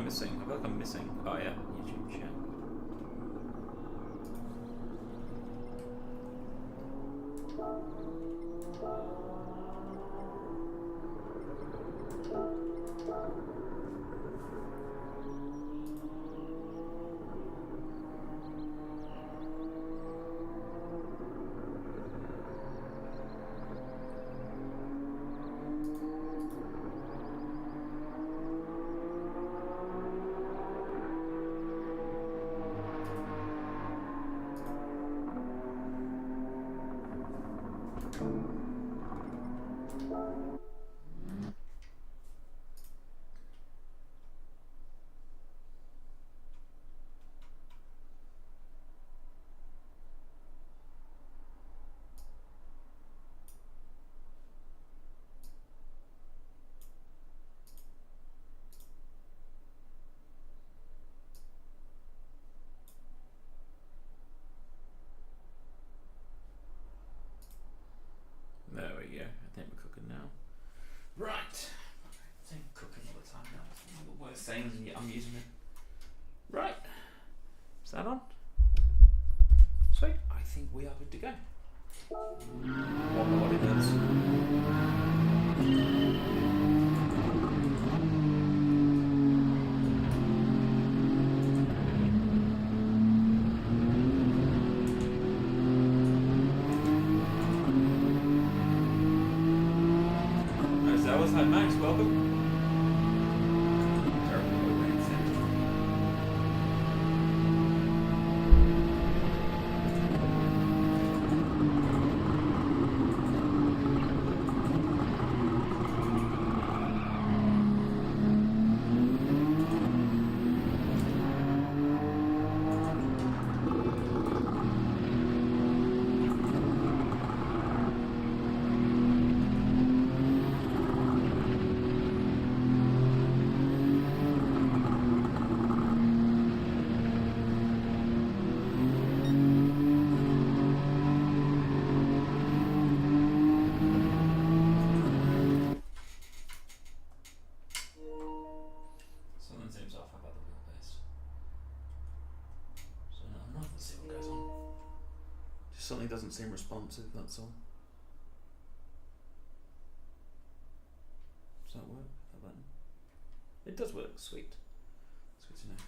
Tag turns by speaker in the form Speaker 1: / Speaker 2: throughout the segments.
Speaker 1: Missing? I feel like I'm missing. Oh yeah, YouTube chat. There we go. I think we're cooking now. Right. I think cooking all the time now. It's one of the worst things, and yet I'm using it. Right. Is that on? Sweet. I think we are good to go. Wonder what it is. Hi Max, welcome. Something doesn't seem responsive, that's all. Does that work? That button? It does work, sweet. That's good to know.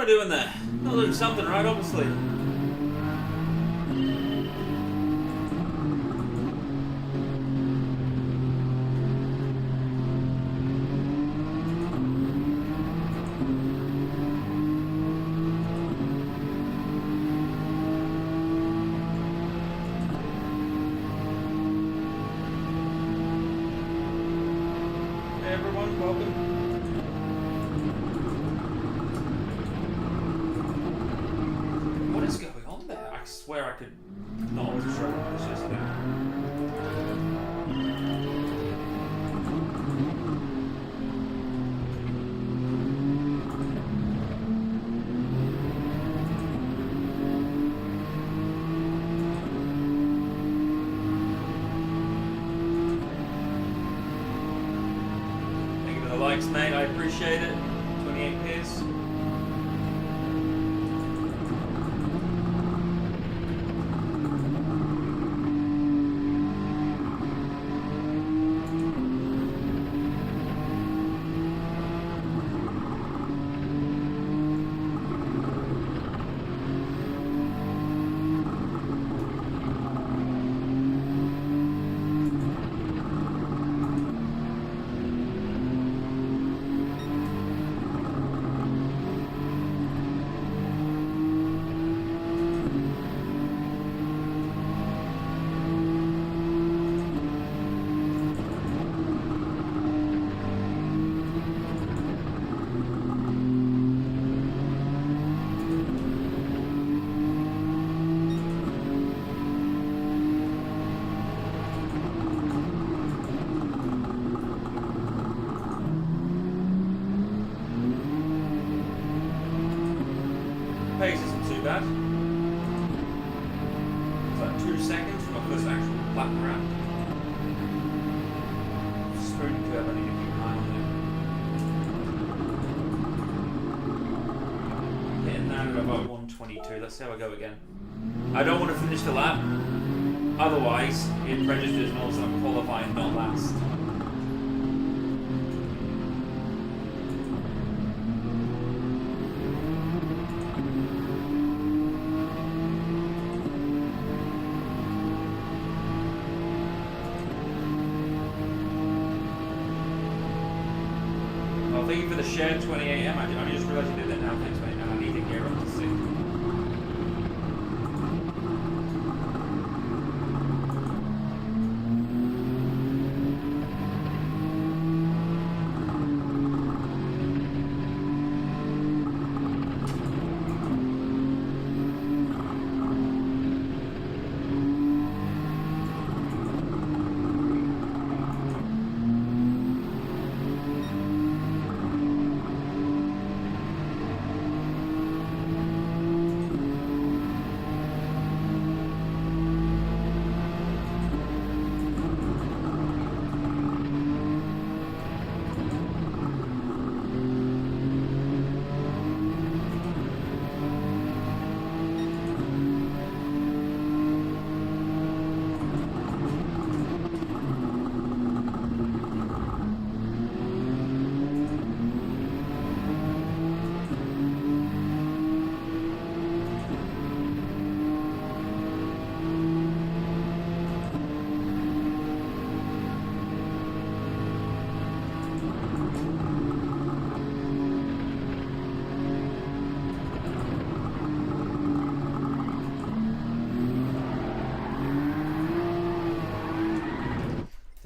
Speaker 1: I doing there? Not doing something right, obviously. Hey everyone, welcome. What is going on there? I swear I could not have shown this yesterday. Thank you for the likes, mate. I appreciate it. 28 peers. Pace isn't too bad. It's like 2 seconds from my first actual lap around. Spoon curve, I need to keep an eye on there. Hitting that at about 122. Let's see how I go again. I don't want to finish the lap. Otherwise, it registers and also I'm qualifying, not last. Thank you for the share, 20am. I just realised you did that now. Thanks, mate. And I need to gear up to see.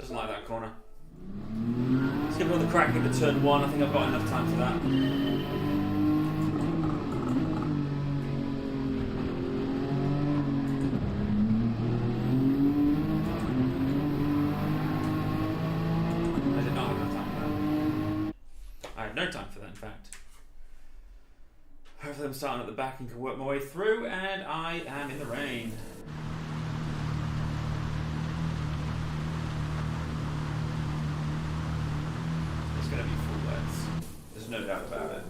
Speaker 1: Like that corner. Let's give another crack into turn 1. I think I've got enough time for that. I did not have enough time for that. I had no time for that, in fact. Hopefully I'm starting at the back and can work my way through, and I am in the rain. Going to be full lengths. There's no doubt about it.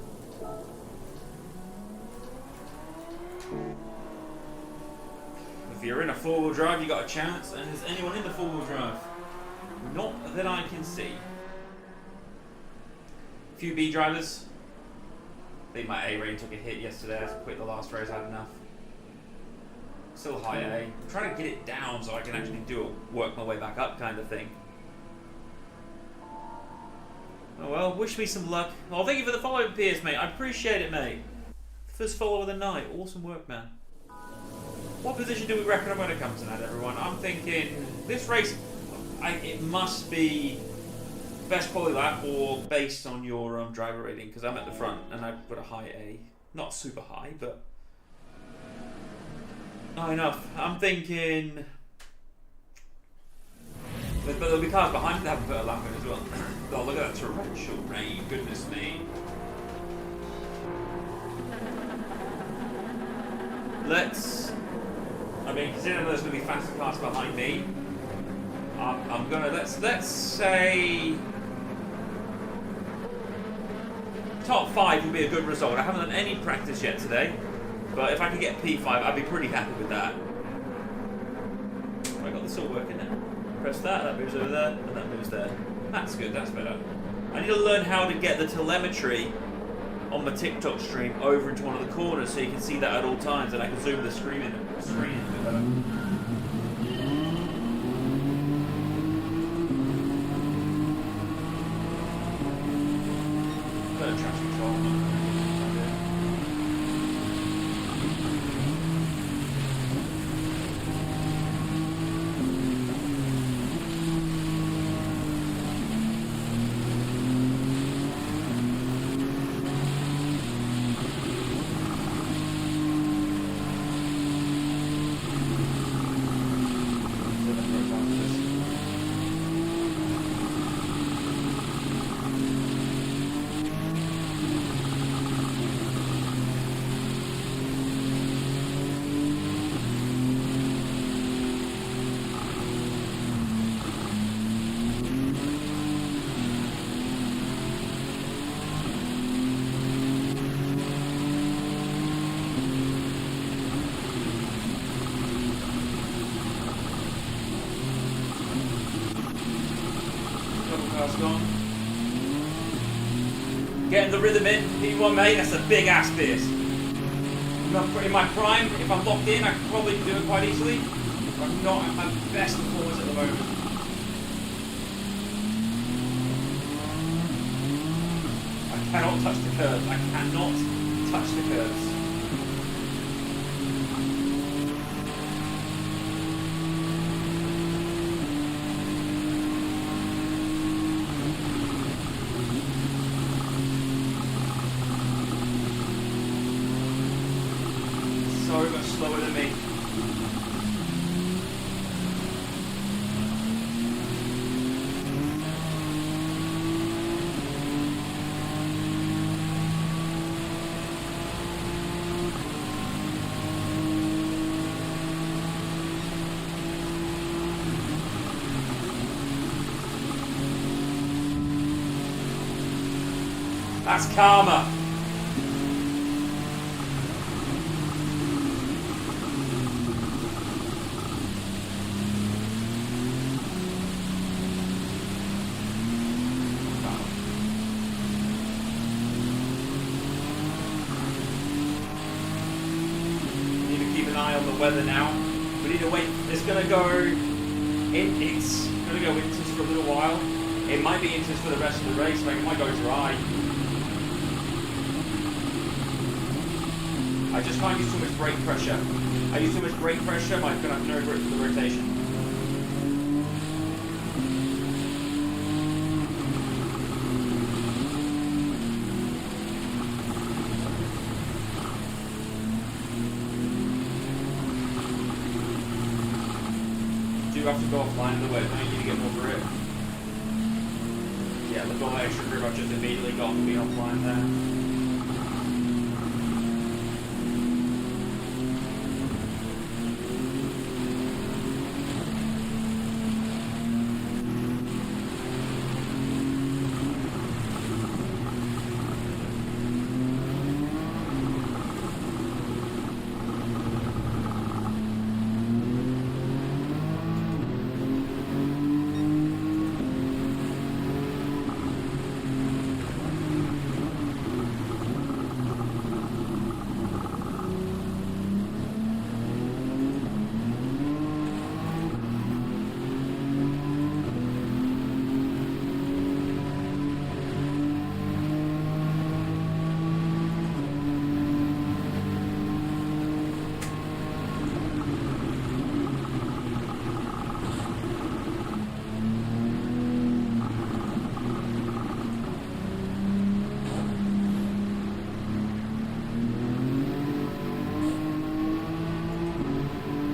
Speaker 1: If you're in a four-wheel drive, you got a chance. And is anyone in the four-wheel drive? Not that I can see. A few B drivers. I think my A rating took a hit yesterday. I quit the last race, I had enough. Still high A. I'm trying to get it down so I can actually work my way back up kind of thing. Oh well, wish me some luck. Oh, thank you for the follow, Piers, mate. I appreciate it, mate. First follow of the night. Awesome work, man. What position do we reckon I'm going to come tonight, everyone? I'm thinking this race, it must be best quality lap or based on your driver rating, because I'm at the front and I've got a high A. Not super high, but not enough. I'm thinking, but there'll be cars behind me that haven't put a lap in as well. Oh, look at that torrential rain, goodness me. Considering there's going to be faster cars behind me, I'm gonna let's say top 5 would be a good result. I haven't done any practice yet today, but if I could get P5, I'd be pretty happy with that. I got this all working now. Press that moves over there, and that moves there. That's good, that's better. I need to learn how to get the telemetry on my TikTok stream over into one of the corners so you can see that at all times, and I can zoom the screen in a bit better. Better traction control. Getting the rhythm in, P1 mate, that's a big ass Pierce. In my prime, if I'm locked in, I can probably do it quite easily. But I'm not at my best performance at the moment. I cannot touch the curves. I cannot touch the curves. So much slower than me. That's karma. Weather now. We need to wait. It's gonna go inches for a little while. It might be inches for the rest of the race, like it might go dry. I just can't use too much brake pressure. I use too much brake pressure, I'm gonna have no grip for the rotation. Have to go offline the way I need to get more grip. Yeah, look at all that extra grip I've just immediately got from being offline there.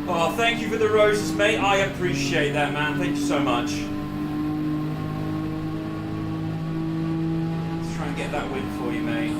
Speaker 1: Oh, thank you for the roses, mate. I appreciate that, man. Thank you so much. Let's try and get that win for you, mate.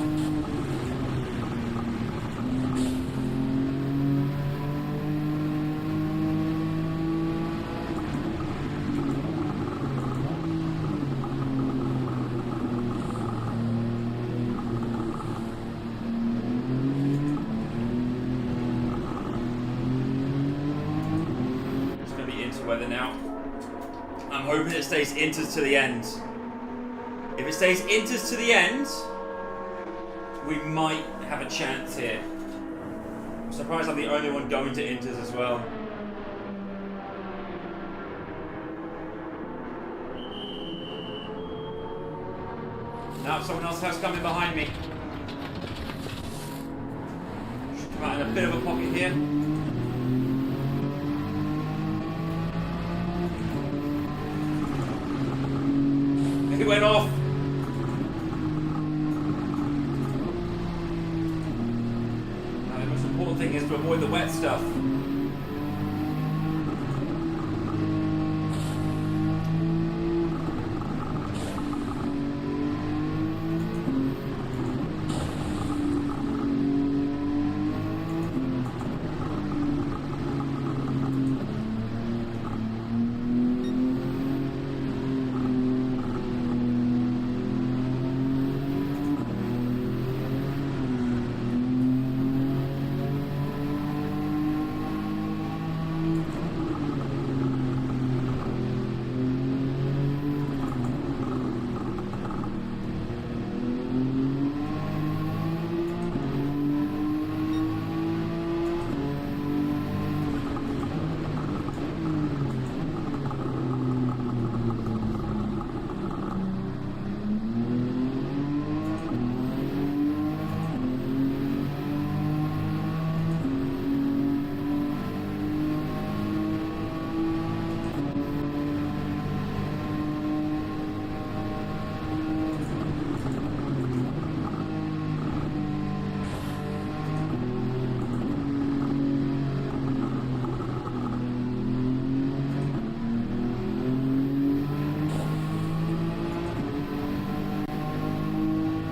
Speaker 1: Weather now. I'm hoping it stays inters to the end. If it stays inters to the end, we might have a chance here. I'm surprised I'm the only one going to inters as well. Now someone else has come in behind me. Should come out in a bit of a pocket here. He went off. Now, the most important thing is to avoid the wet stuff.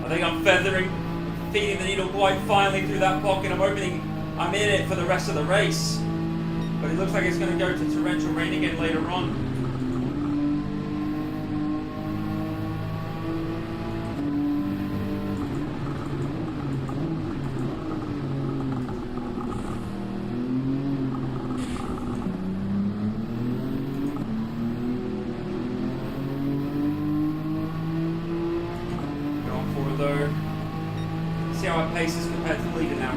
Speaker 1: I think I'm feeding the needle quite finely through that pocket. I'm hoping I'm in it for the rest of the race. But it looks like it's going to go to torrential rain again later on. See how our pace is compared to the leader now.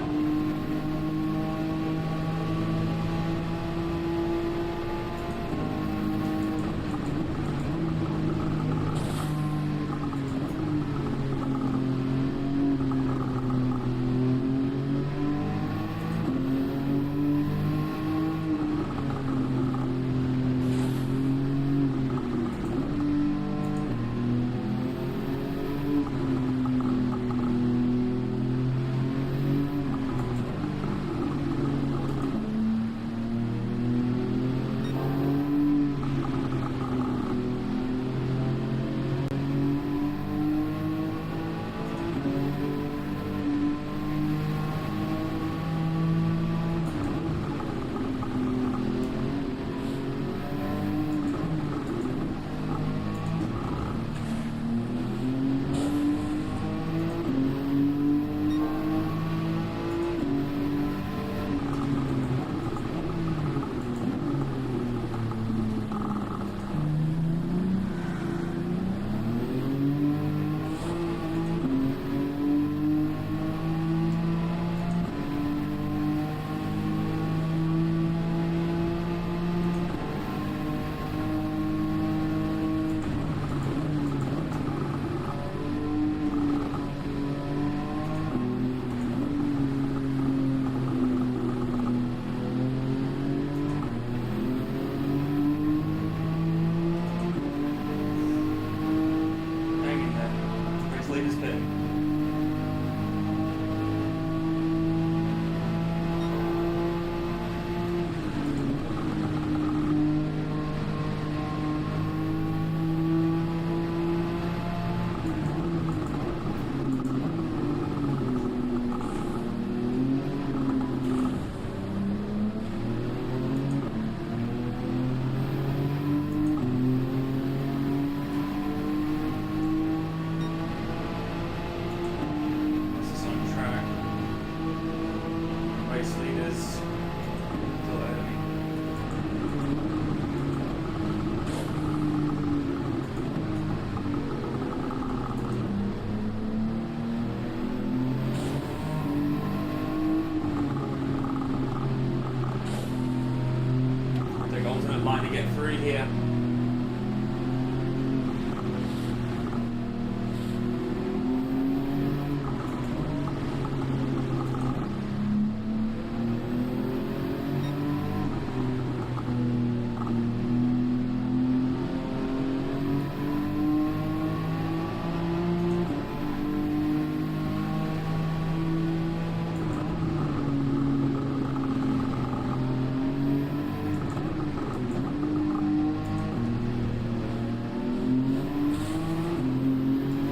Speaker 1: line to get free here.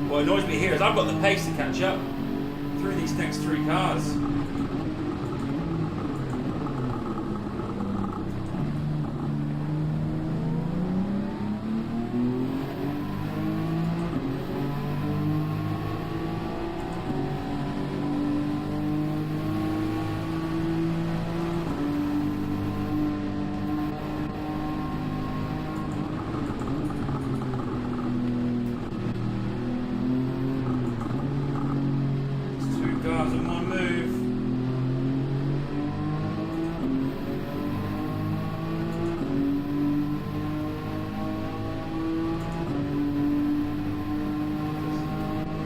Speaker 1: What annoys me here is I've got the pace to catch up through these next 3 cars. In one move.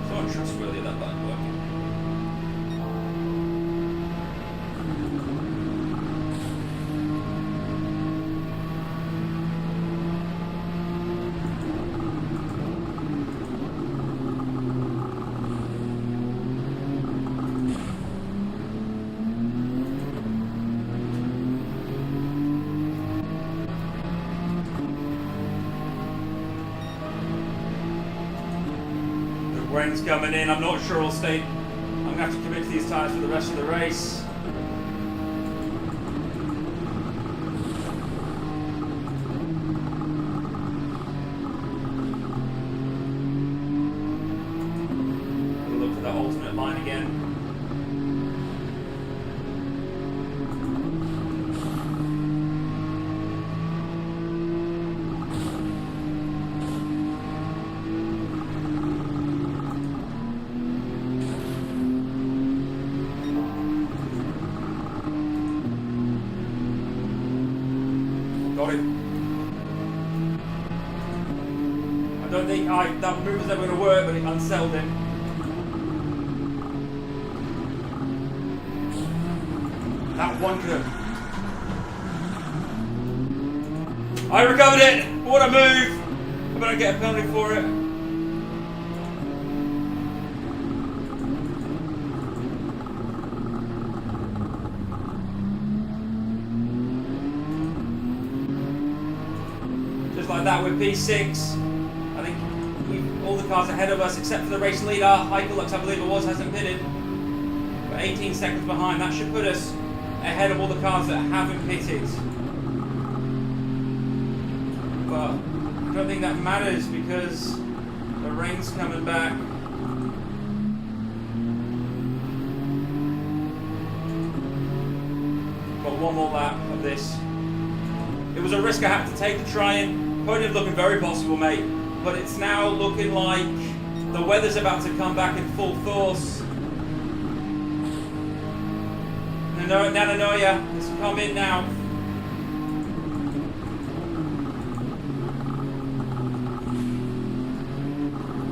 Speaker 1: So untrustworthy that button working. Rain's coming in. I'm not sure I'll stay. I'm going to have to commit to these tyres for the rest of the race. We'll look for that alternate line again. Got it. I don't think that move was ever going to work, but it unsettled him. That one could have. I recovered it! What a move! I better get a penalty for it. Like that with P6. I think all the cars ahead of us, except for the race leader, Hyperlux, I believe it was, hasn't pitted. We're 18 seconds behind. That should put us ahead of all the cars that haven't pitted. But I don't think that matters because the rain's coming back. Got one more lap of this. It was a risk I had to take to try and. Podium's looking very possible, mate, but it's now looking like the weather's about to come back in full force. Nananoia has come in now.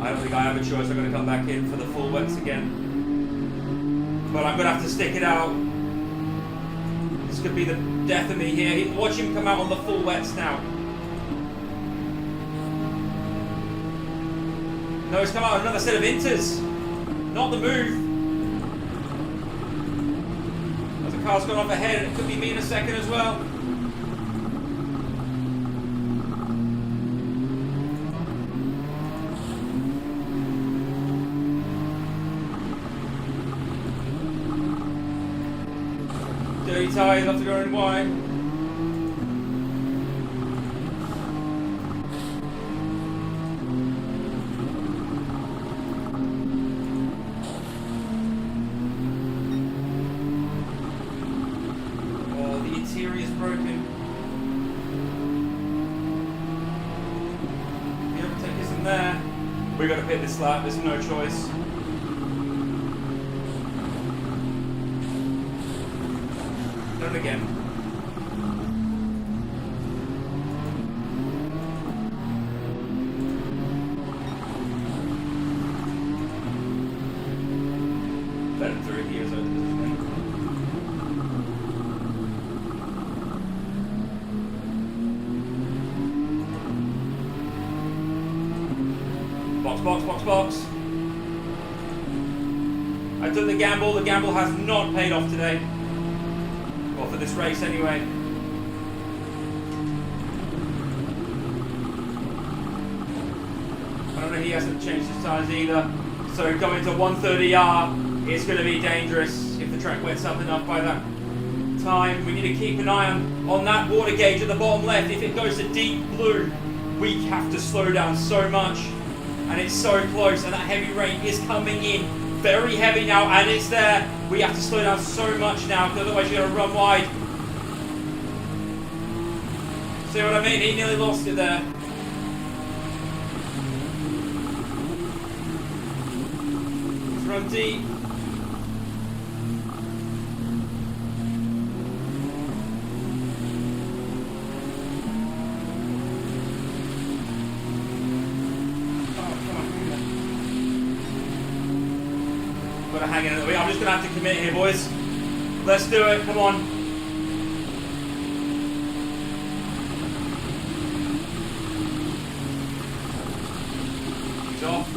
Speaker 1: I don't think I have a choice. I'm going to come back in for the full wets again. But I'm going to have to stick it out. This could be the death of me here. Watch him come out on the full wets now. No, he's come out with another set of inters. Not the move. As the car's gone off ahead, and it could be me in a second as well. Dirty tyres after going wide. Is broken. The overtake isn't there. We've got to pit this lap, there's no choice. Done again. box, box, box, box. I took the gamble. The gamble has not paid off today. Well, for this race anyway. I don't know, he hasn't changed his tyres either. So going to 130R, it's going to be dangerous if the track wets up enough by that time. We need to keep an eye on that water gauge at the bottom left. If it goes to deep blue, we have to slow down so much. And it's so close, and that heavy rain is coming in very heavy now, and it's there. We have to slow down so much now, because otherwise you're going to run wide. See what I mean? He nearly lost it there. Let's run deep. Hanging in the way. I'm just going to have to commit here, boys. Let's do it. Come on. He's off.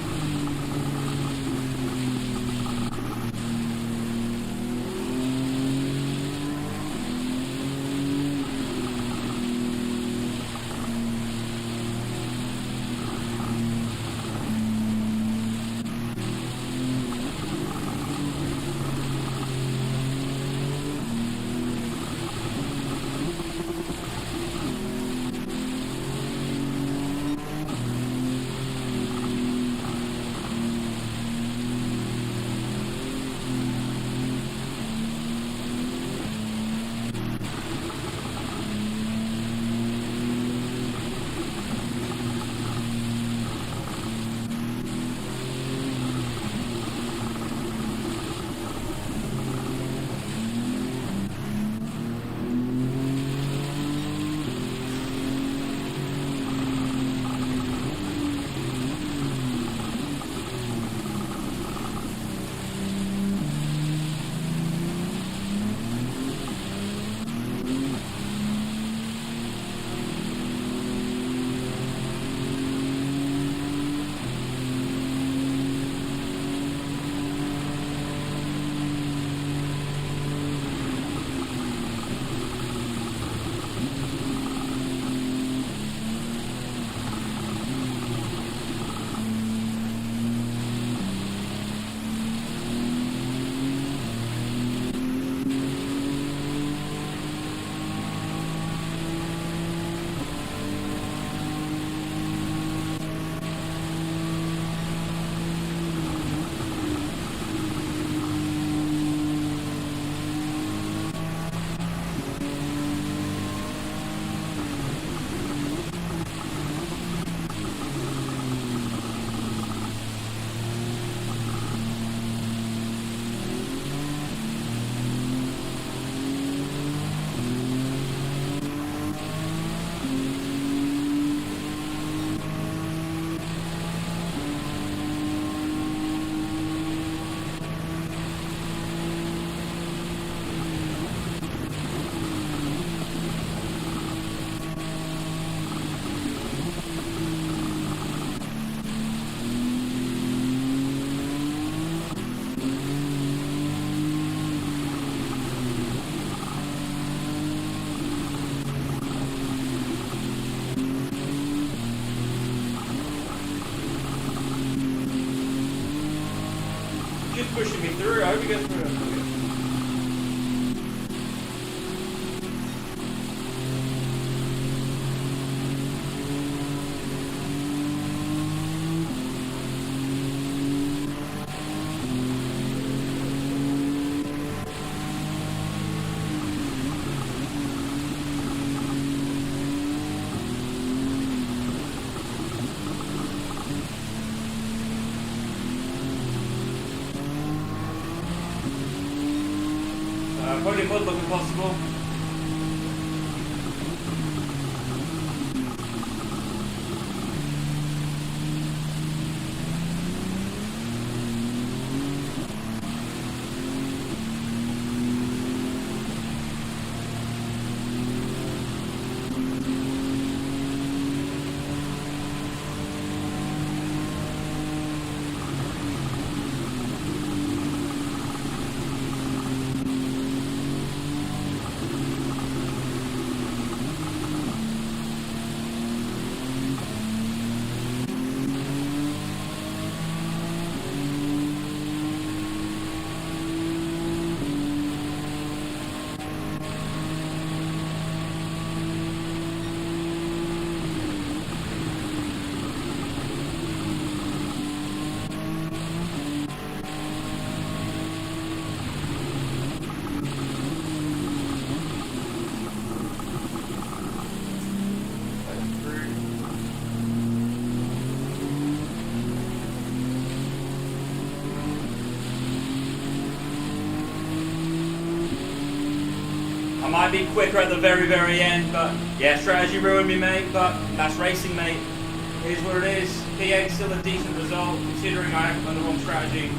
Speaker 1: Pushing me through. I hope you get through it. Probably mud looking possible. have been quicker at the very end, but yeah, strategy ruined me, mate, but that's racing, mate. It is what it is. P8 still a decent result, considering I acted on the wrong strategy.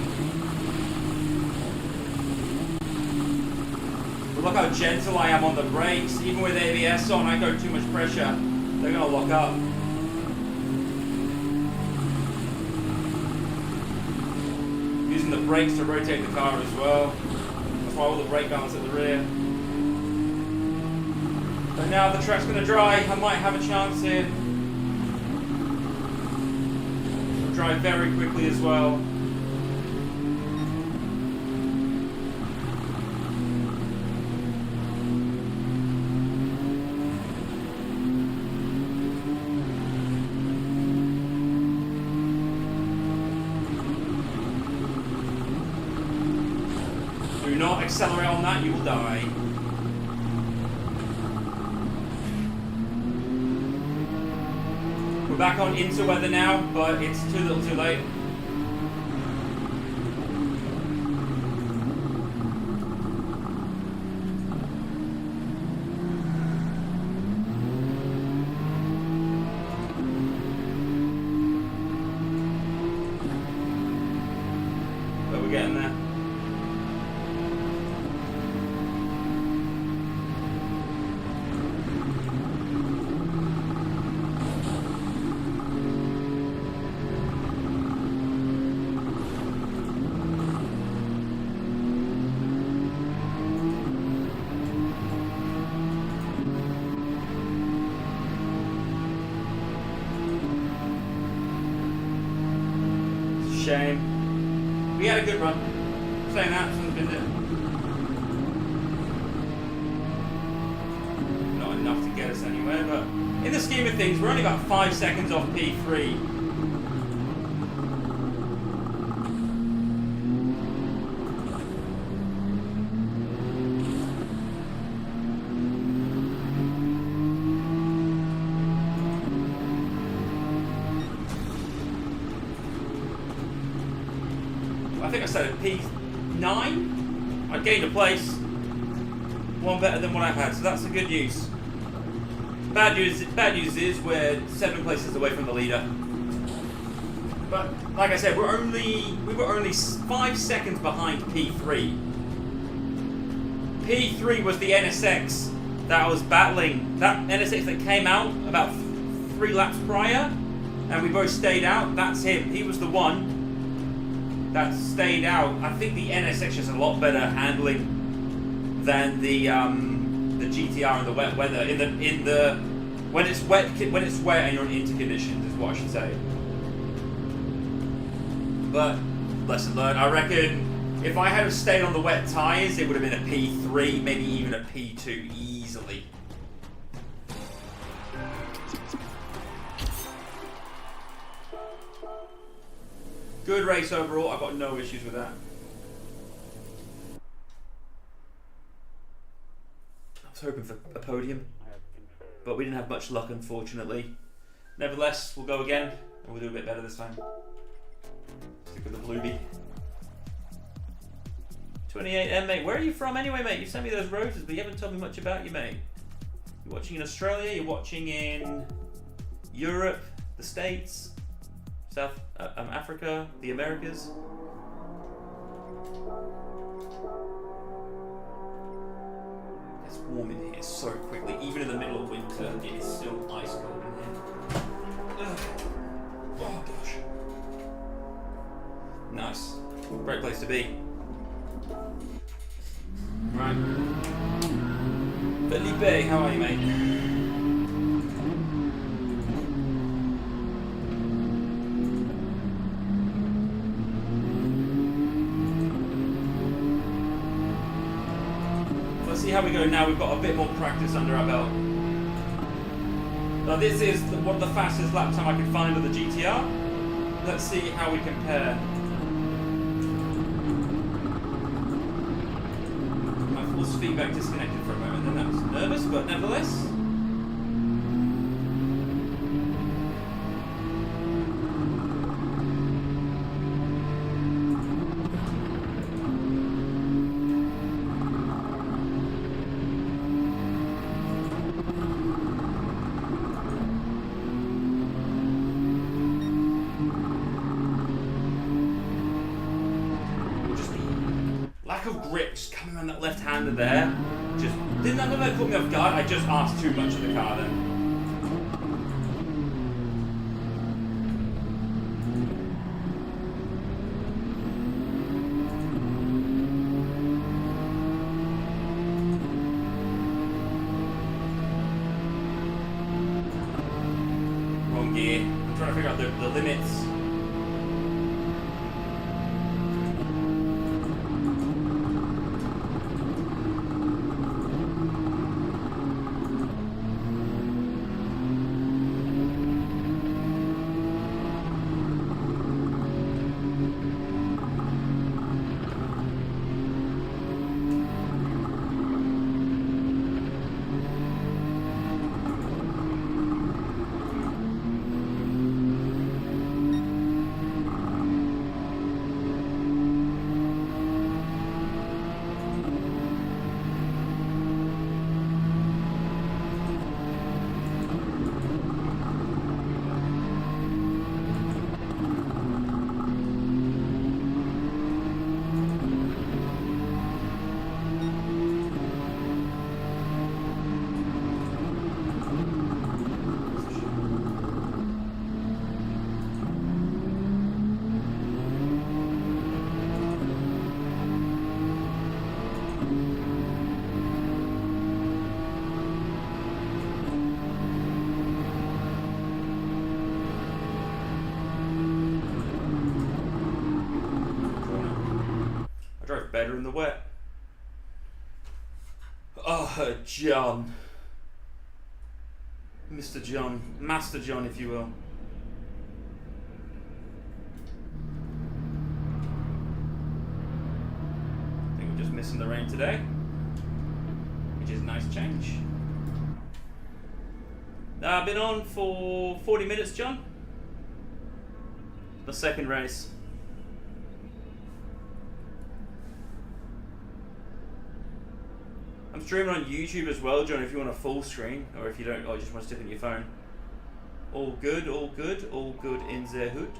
Speaker 1: But look how gentle I am on the brakes. Even with ABS on, I go too much pressure. They're going to lock up. Using the brakes to rotate the car as well. That's why all the brake balance at the rear. But now the track's going to dry. I might have a chance here. It'll dry very quickly as well. Do not accelerate on that, you will die. We're back on into weather now, but it's too little too late. But we're getting there. Shame. We had a good run. Saying that, someone's been there. Not enough to get us anywhere, but in the scheme of things, we're only about 5 seconds off P3. I think I said a P9. I gained a place, one better than what I've had, so that's the good news. Bad news is we're 7 places away from the leader. But like I said, we were only 5 seconds behind P3. P3 was the NSX that I was battling. That NSX that came out about 3 laps prior, and we both stayed out. That's him. He was the one that stayed out. I think the NSX is a lot better handling than the GTR in the wet weather. When it's wet and you're in inter conditions is what I should say. But lesson learned. I reckon if I had stayed on the wet tyres, it would have been a P3, maybe even a P2 easily. Good race overall, I've got no issues with that. I was hoping for a podium, but we didn't have much luck, unfortunately. Nevertheless, we'll go again, and we'll do a bit better this time. Stick with the bluebie. 28M, mate. Where are you from anyway, mate? You sent me those roses, but you haven't told me much about you, mate. You're watching in Australia, you're watching in Europe, the States, South Africa, the Americas. It's warm in here so quickly. Even in the middle of winter, it is still ice cold in here. Ugh. Oh gosh. Nice. Great place to be. Right. Felipe, how are you, mate? Let's see how we go now. We've got a bit more practice under our belt. Now this is one of the fastest lap time I can find with the GTR. Let's see how we compare. My force feedback disconnected for a moment, then that was nervous, but nevertheless. of grip just coming around that left-hander there. Just didn't that caught me off guard? I just asked too much of the car then. Wrong gear. I'm trying to figure out the limits. Better in the wet. Oh, John. Mr. John. Master John, if you will. I think we're just missing the rain today, which is a nice change. I've been on for 40 minutes, John. The second race. I'm streaming on YouTube as well, John, if you want a full screen, or if you don't, or you just want to stick it in your phone. All good, all good, all good in the hood.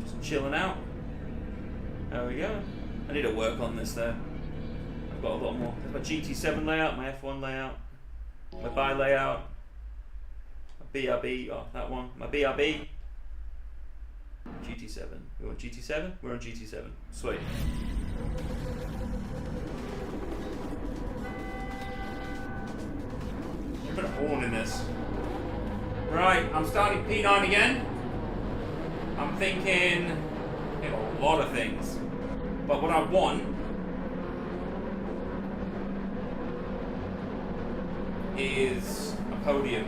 Speaker 1: Just chilling out. There we go. I need to work on this though. I've got a lot more. There's my GT7 layout, my F1 layout, my buy layout. BRB, oh, that one. My BRB. GT7. We're on GT7? We're on GT7. Sweet. You put a horn in this. Right, I'm starting P9 again. I'm thinking a lot of things. But what I want is a podium.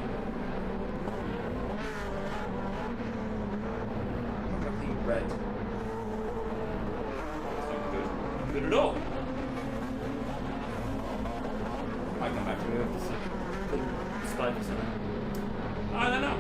Speaker 1: Red. It's not good. Not good at all. Might come back to me with this little spike or something. I don't know.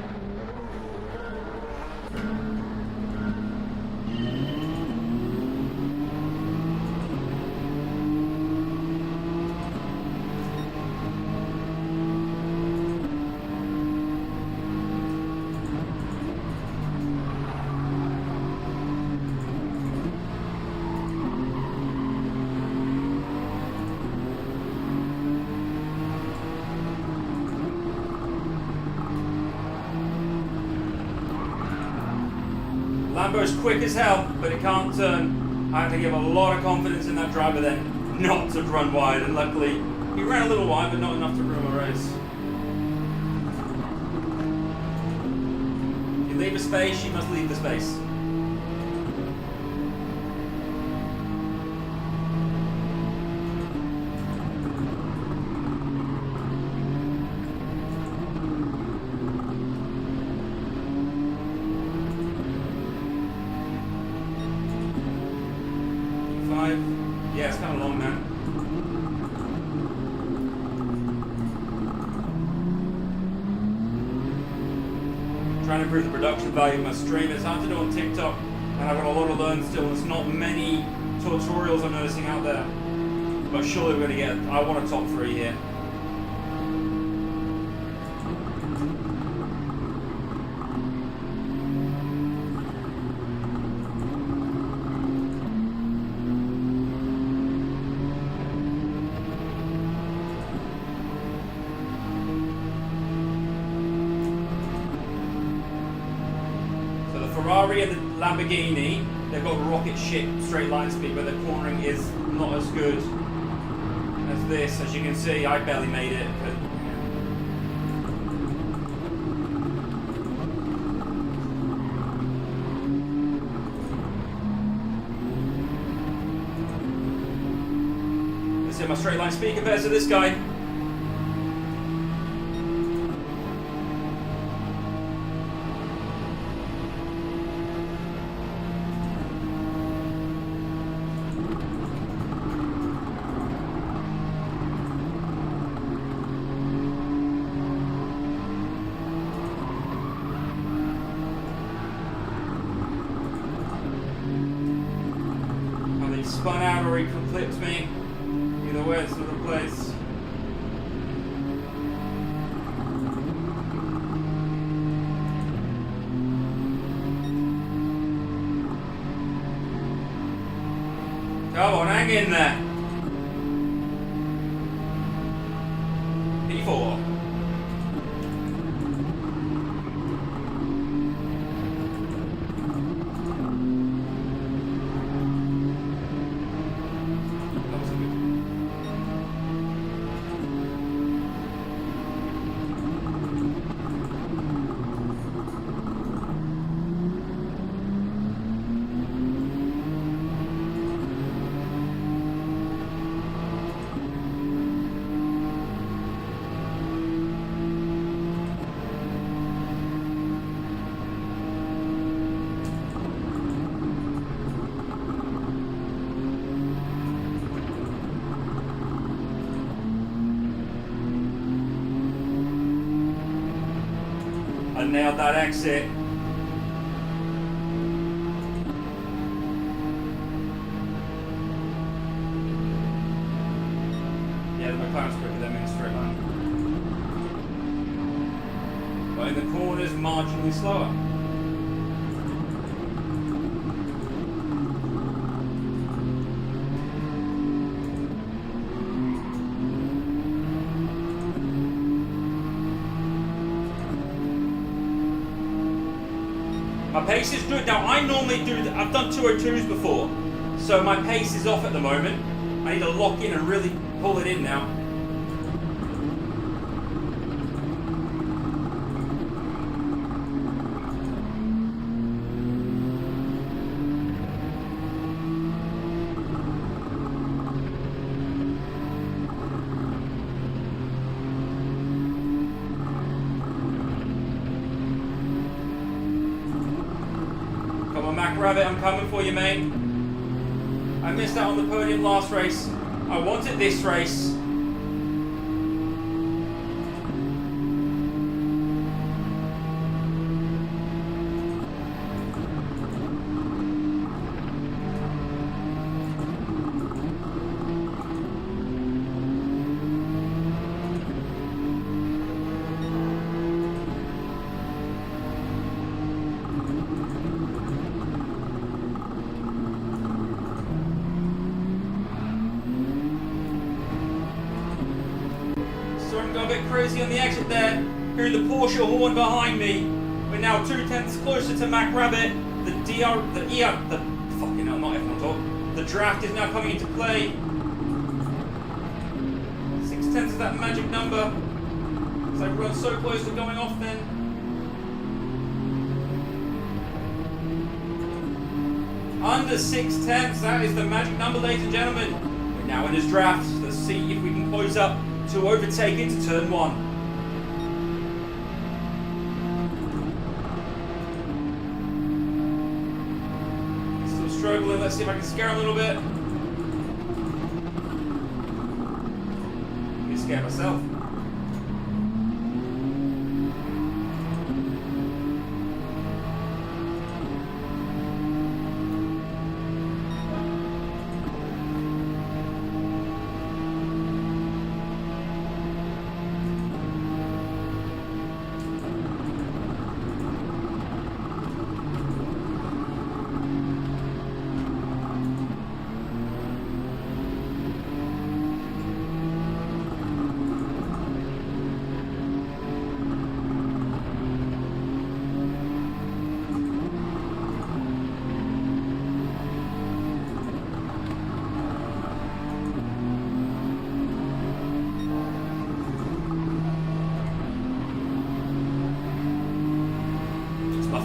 Speaker 1: Lambo's quick as hell, but it can't turn. I have to give a lot of confidence in that driver then not to run wide, and luckily he ran a little wide, but not enough to ruin my race. If you leave a space, you must leave the space. Yeah, it's kind of long now. Trying to improve the production value of my stream. It's hard to do on TikTok, and I've got a lot to learn still. There's not many tutorials I'm noticing out there, but surely we're going to get, I want a top 3 here. Lamborghini, they've got rocket ship straight line speed, but the cornering is not as good as this. As you can see, I barely made it. But let's see my straight line speed compares to this guy. Spun out or he clipped me. Either way, it's another place. Come on, hang in there. P4. I nailed that exit. Yeah, the McLaren's quicker than me in a straight line. But in the corners, marginally slower. My pace is good. Now I normally do, I've done 202s before, so my pace is off at the moment. I need to lock in and really pull it in now. Rabbit, I'm coming for you, mate. I missed out on the podium last race. I wanted this race. Got a bit crazy on the exit there. Hearing the Porsche horn behind me. We're now 2/10 closer to Mac Rabbit. The fucking hell, not F1 talk. The draft is now coming into play. 6/10 is that magic number. Because I run so close to going off then. Under 6/10, that is the magic number, ladies and gentlemen. We're now in his draft. Let's see if we can close up to overtake into turn 1. Still struggling, let's see if I can scare him a little bit. I'm scared myself.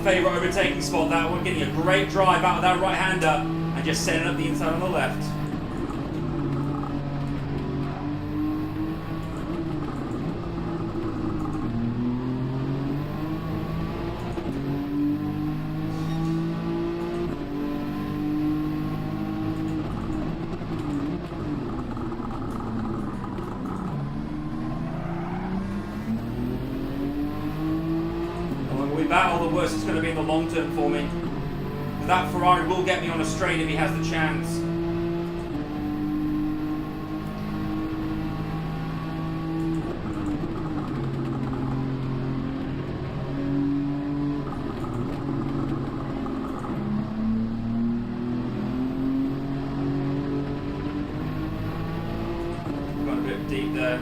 Speaker 1: favourite overtaking spot, that one, getting a great drive out of that right-hander and just setting up the inside on the left. Battle, the worse it's going to be in the long term for me. That Ferrari will get me on a straight if he has the chance. Got a bit deep there.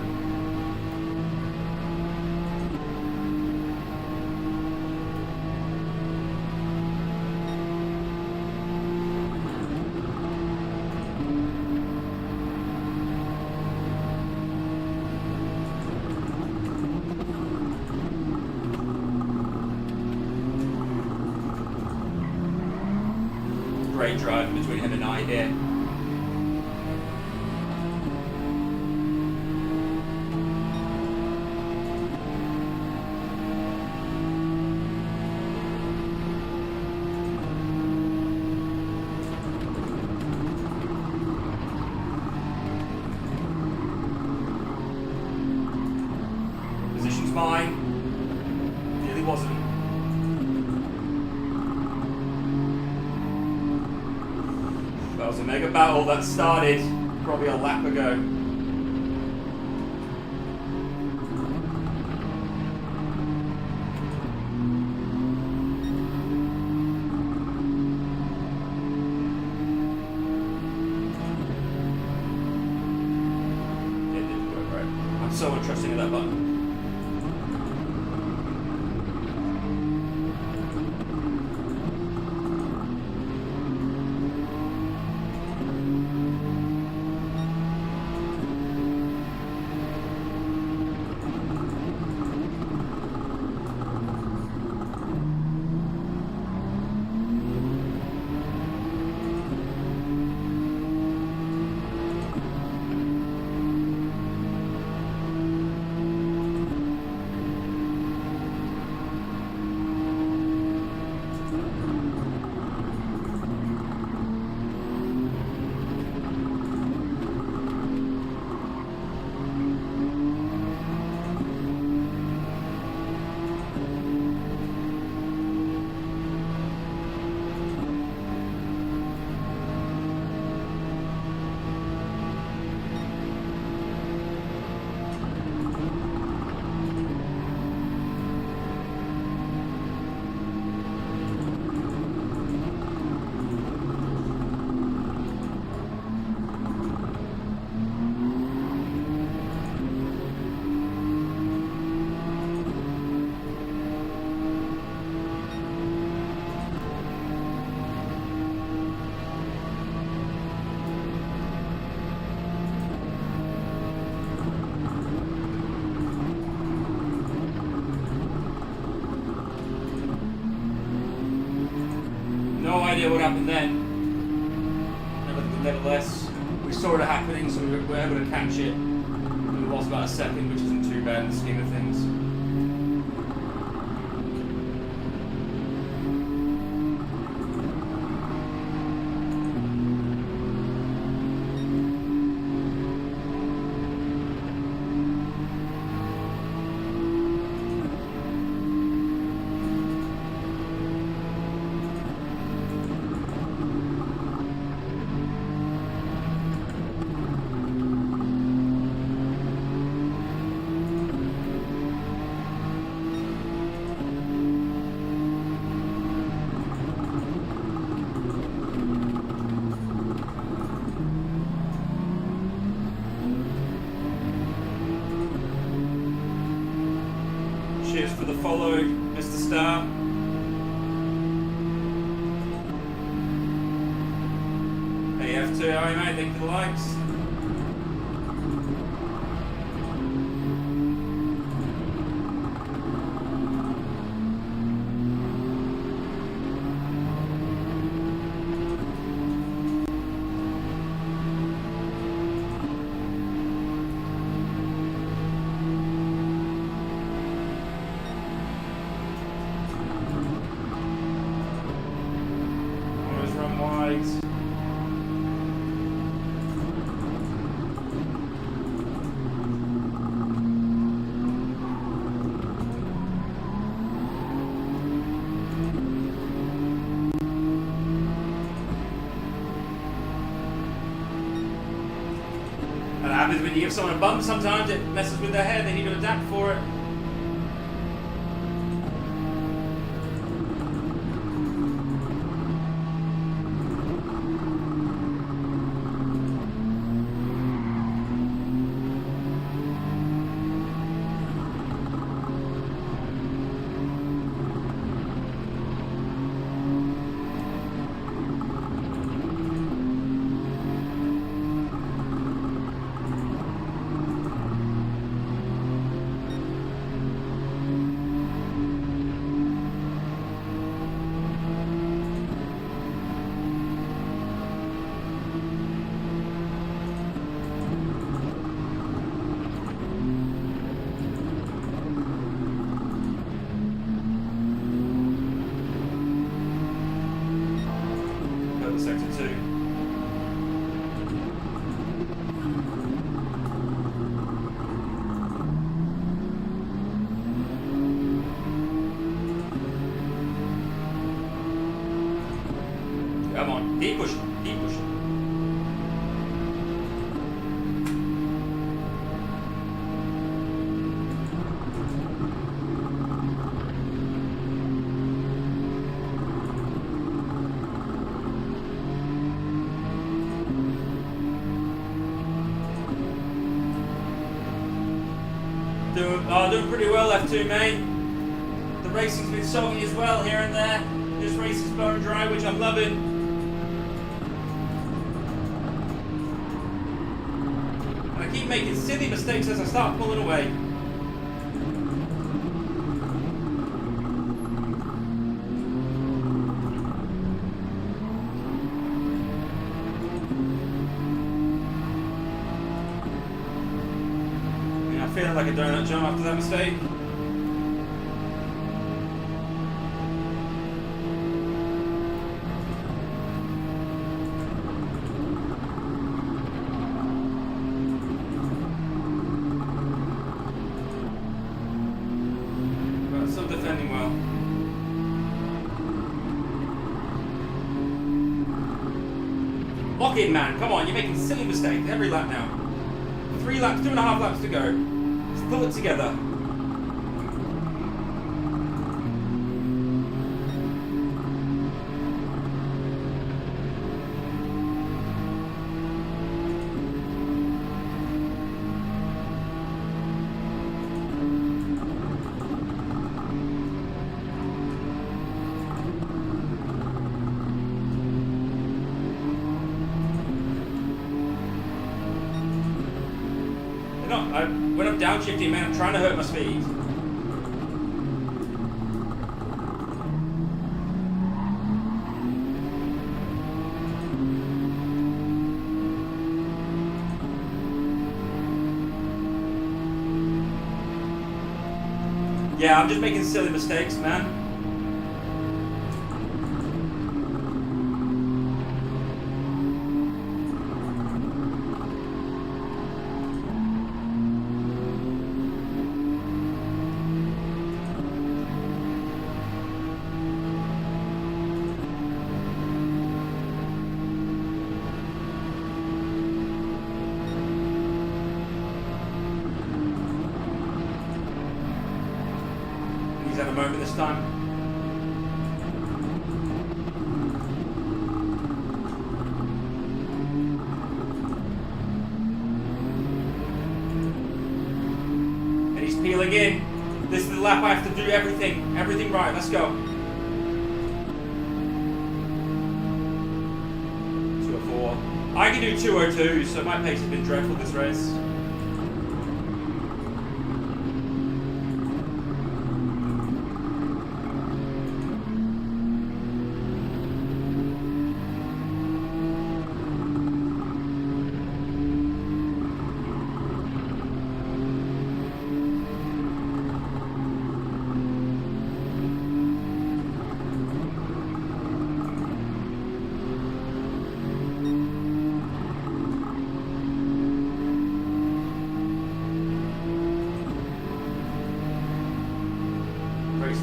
Speaker 1: Great drive between him and I here. Position's fine. Really wasn't. That was a mega battle that started probably a lap ago. It didn't work right. I'm so untrusting of that button. No idea what happened then. Nevertheless, we saw it happening, so we were able to catch it. We lost about a second, which isn't too bad in the scheme of things. Cheers for the follow, Mr. Star. AF2, how are you, mate? Thank you for the likes. happens when you give someone a bump. Sometimes it messes with their head. They need to adapt for it. Sector 2. Come on, keep pushing, keep pushing. Doing pretty well, F2 mate. The racing's been soggy as well here and there. This race is bone dry, which I'm loving. And I keep making silly mistakes as I start pulling away. Feeling like a donut jump after that mistake. But still defending well. Lock in, man. Come on, you're making silly mistakes every lap now. 3 laps, 2.5 laps to go. Pull it together. When I'm downshifting, man, I'm trying to hurt my speed. Yeah, I'm just making silly mistakes, man. He's had a moment this time. And he's peeling in. This is the lap I have to do everything right. Let's go. 2:04. I can do 2:02, so my pace has been dreadful this race.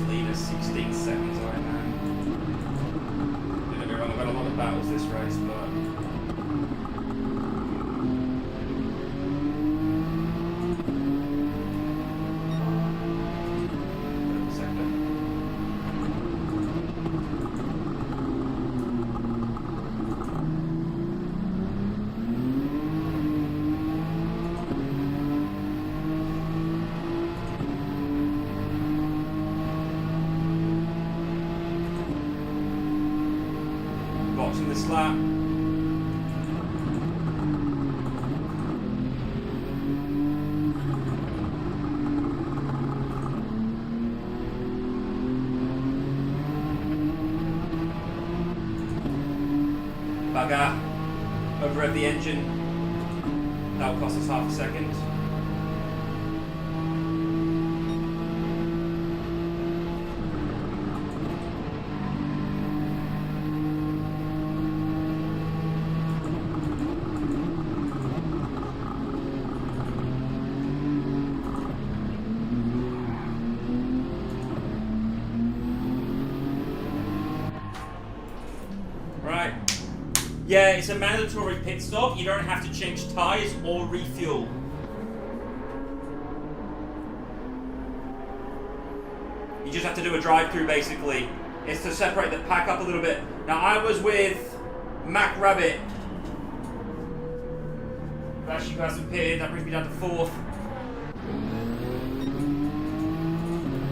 Speaker 1: Lead is 16 seconds away now. Don't get me wrong, I've had a lot of battles this race, but lap. Bugger. Overrev the engine. That'll cost us half a second. Right. Yeah, it's a mandatory pit stop. You don't have to change tyres or refuel. You just have to do a drive-through basically. It's to separate the pack up a little bit. Now I was with Mac Rabbit. Actually hasn't pitted, that brings me down to 4th.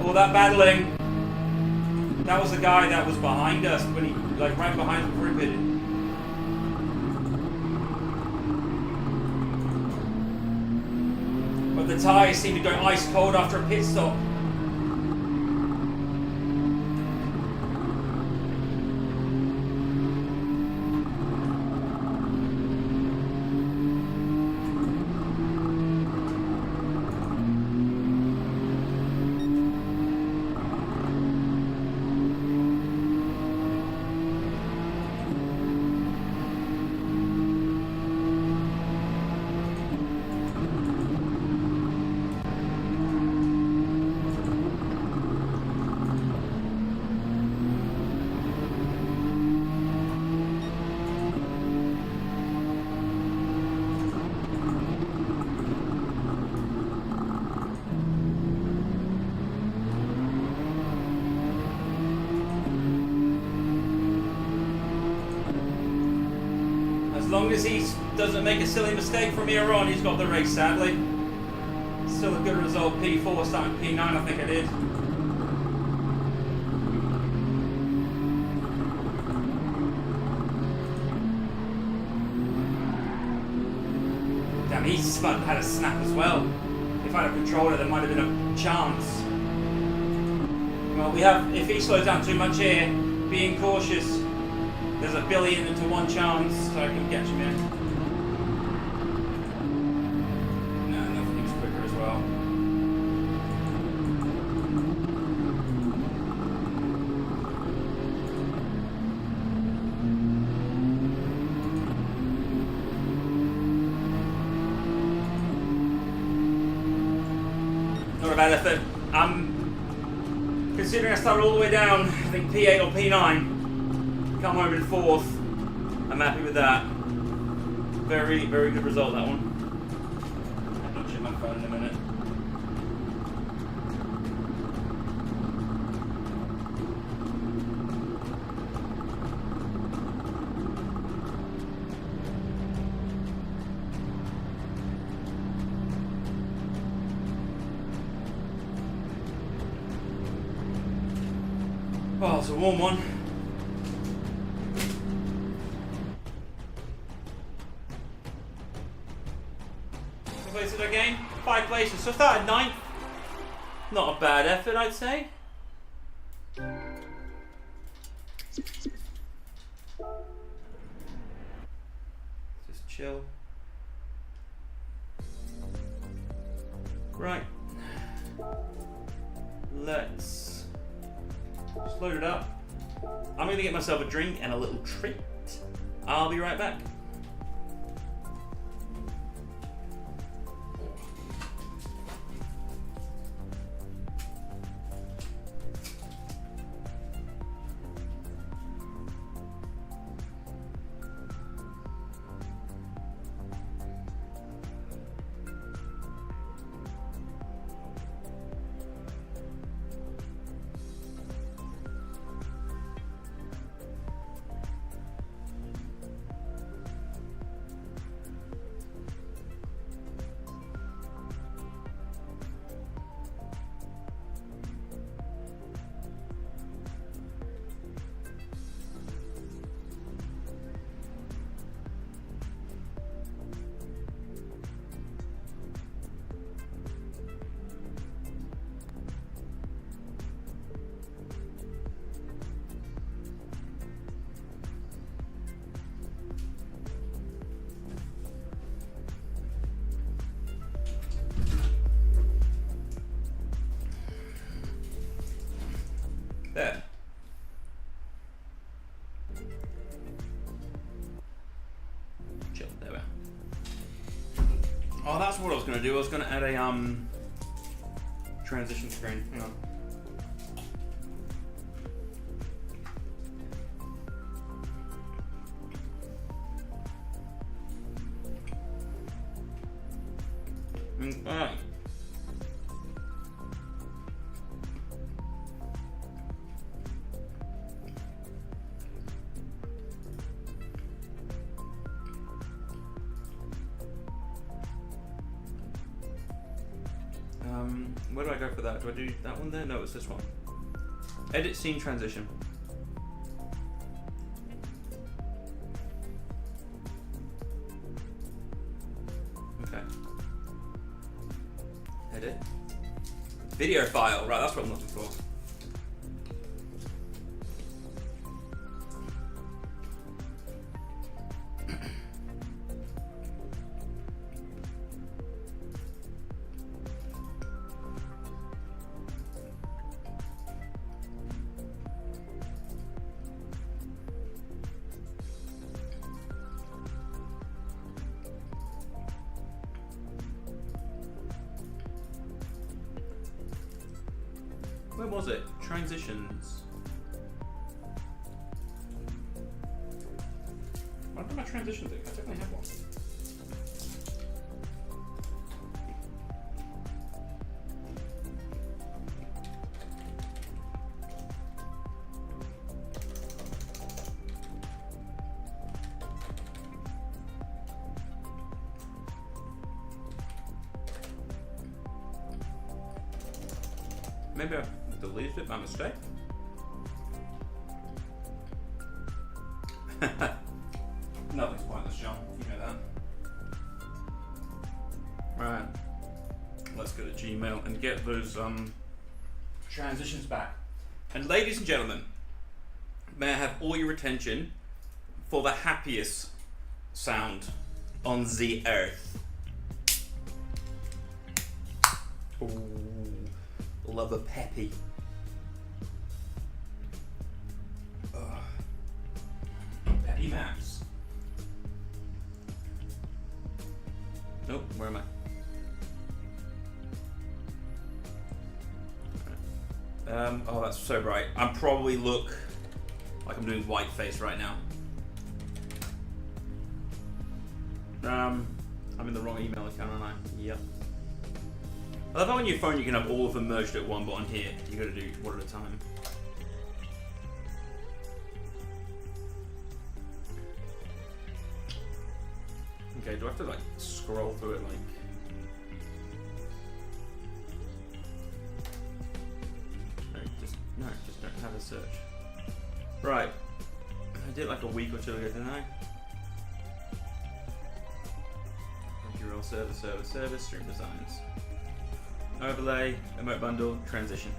Speaker 1: All that battling. That was the guy that was behind us when he, like, right behind the group pitted. But the tyres seem to go ice cold after a pit stop. As long as he doesn't make a silly mistake from here on, he's got the race, sadly. Still a good result, P4 starting P9, I think I did. Damn, he had a snap as well. If I'd have controlled it, there might have been a chance. Well, we have, if he slows down too much here, being cautious. There's a billion to 1 chance, so I can catch him in. No, nothing's quicker as well. Not a bad effort. Considering I started all the way down, I think P8 or P9. Come home in 4th. I'm happy with that. Very, very good result, that one. I'll check my phone in a minute. Oh, it's a warm one. Places again, 5 places, so started 9th. Not a bad effort, I'd say. Just chill. Right. Let's just load it up. I'm going to get myself a drink and a little treat. I'll be right back. Oh, that's what I was going to do. I was going to add a transition screen. Hang on. Okay. Where do I go for that? Do I do that one there? No, it's this one. Edit scene transition. Okay. Edit. Video file. Right, that's what I'm looking for. Where was it? Transitions. What about my transition thing? I definitely have one. Maybe I deleted it by mistake. Nothing's pointless, John. You know that. Right. Let's go to Gmail and get those transitions back. And ladies and gentlemen, may I have all your attention for the happiest sound on the earth. Ooh. Love a peppy. Peppy maps. Nope, where am I? Oh, that's so bright. I'm probably look like I'm doing white face right now. I'm in the wrong email account, aren't I? Yep. I love how on your phone you can have all of them merged at one, but on here you got to do one at a time. Okay, do I have to like scroll through it like? No, just don't have a search. Right, I did like a week or two ago, didn't I? URL server, stream designs. Overlay, emote bundle, transition.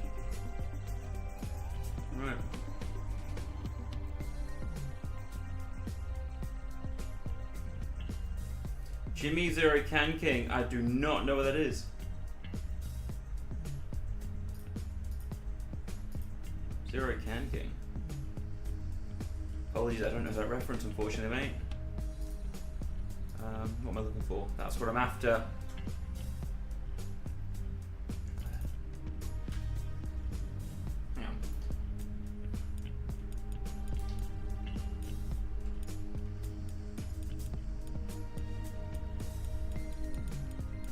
Speaker 1: Right. Jimmy Zero Can King. I do not know what that is. Zero Can King. Apologies, I don't know that reference, unfortunately, mate. What am I looking for? That's what I'm after.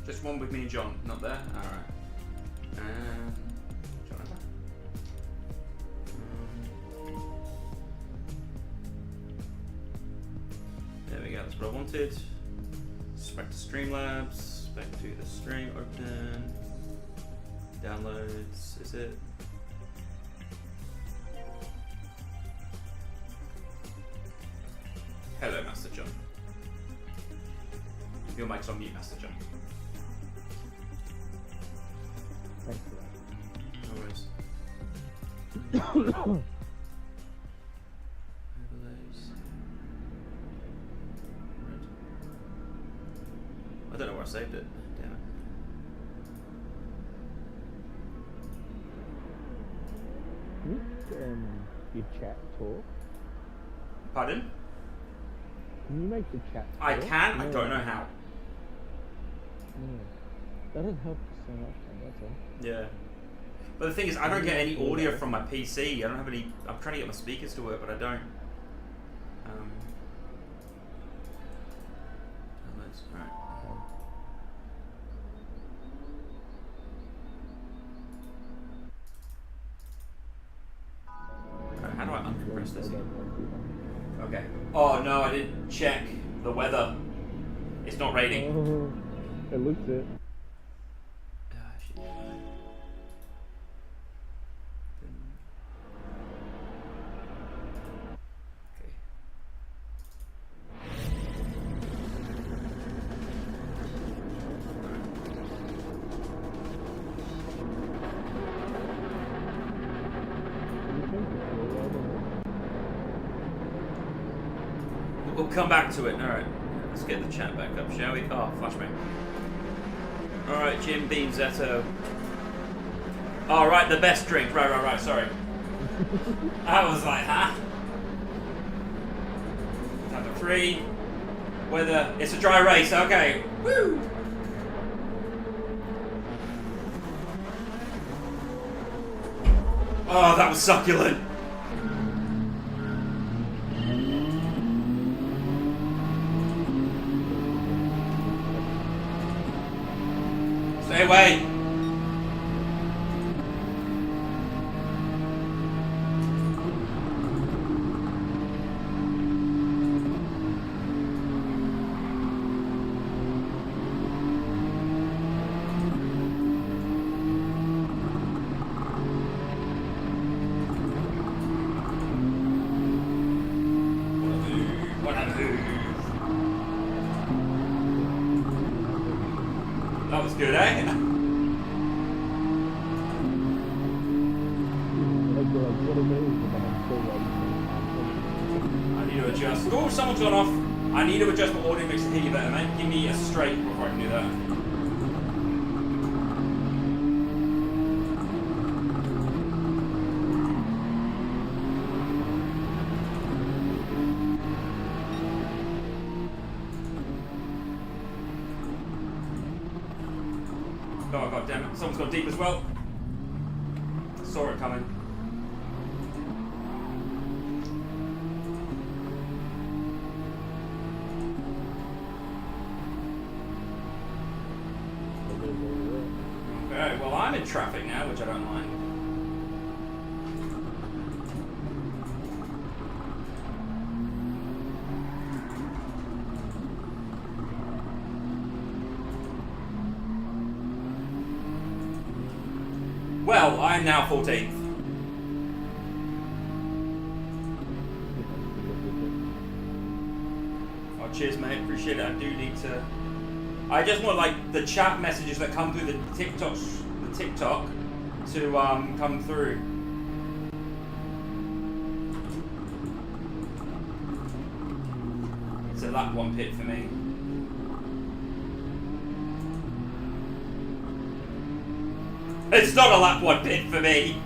Speaker 1: Just one with me and John, not there? Alright. John over. There we go, that's what I wanted. Back to Streamlabs, back to the stream, open. Downloads, is it? Hello, Master John. Your mic's on mute, Master John.
Speaker 2: Thanks for
Speaker 1: No worries. I don't know where I saved it. Damn
Speaker 2: that. Can your chat talk?
Speaker 1: Pardon?
Speaker 2: Can you make the chat talk?
Speaker 1: I can, I don't know how.
Speaker 2: Doesn't help us so much, man, that's all.
Speaker 1: Yeah. But the thing is, I don't get any audio from my PC. I don't have any. I'm trying to get my speakers to work, but I don't. Alright. How do I uncompress this? Okay. Oh no, I didn't check the weather. It's not raining.
Speaker 2: Oh, it looks it.
Speaker 1: We'll come back to it. Alright. Let's get the chat back up, shall we? Oh, flashbang. Alright, Jim Beam Zetto. Oh, right, the best drink. Right, sorry. I was like, huh? Number 3. Weather. It's a dry race, okay. Woo! Oh, that was succulent. Stay away. That was good, eh? I need to adjust. Oh, someone's gone off. I need to adjust my audio mix to hear you better, mate. Give me a straight before I can do that. Oh, god damn it. Someone's gone deep as well. I saw it coming. Okay, well I'm in traffic now, which I don't mind. Well, I'm now 14th. Oh, cheers, mate. Appreciate it. I do need to. I just want like the chat messages that come through the TikTok to come through. It's a lap 1 pit for me. It's not a lap 1 pit for me.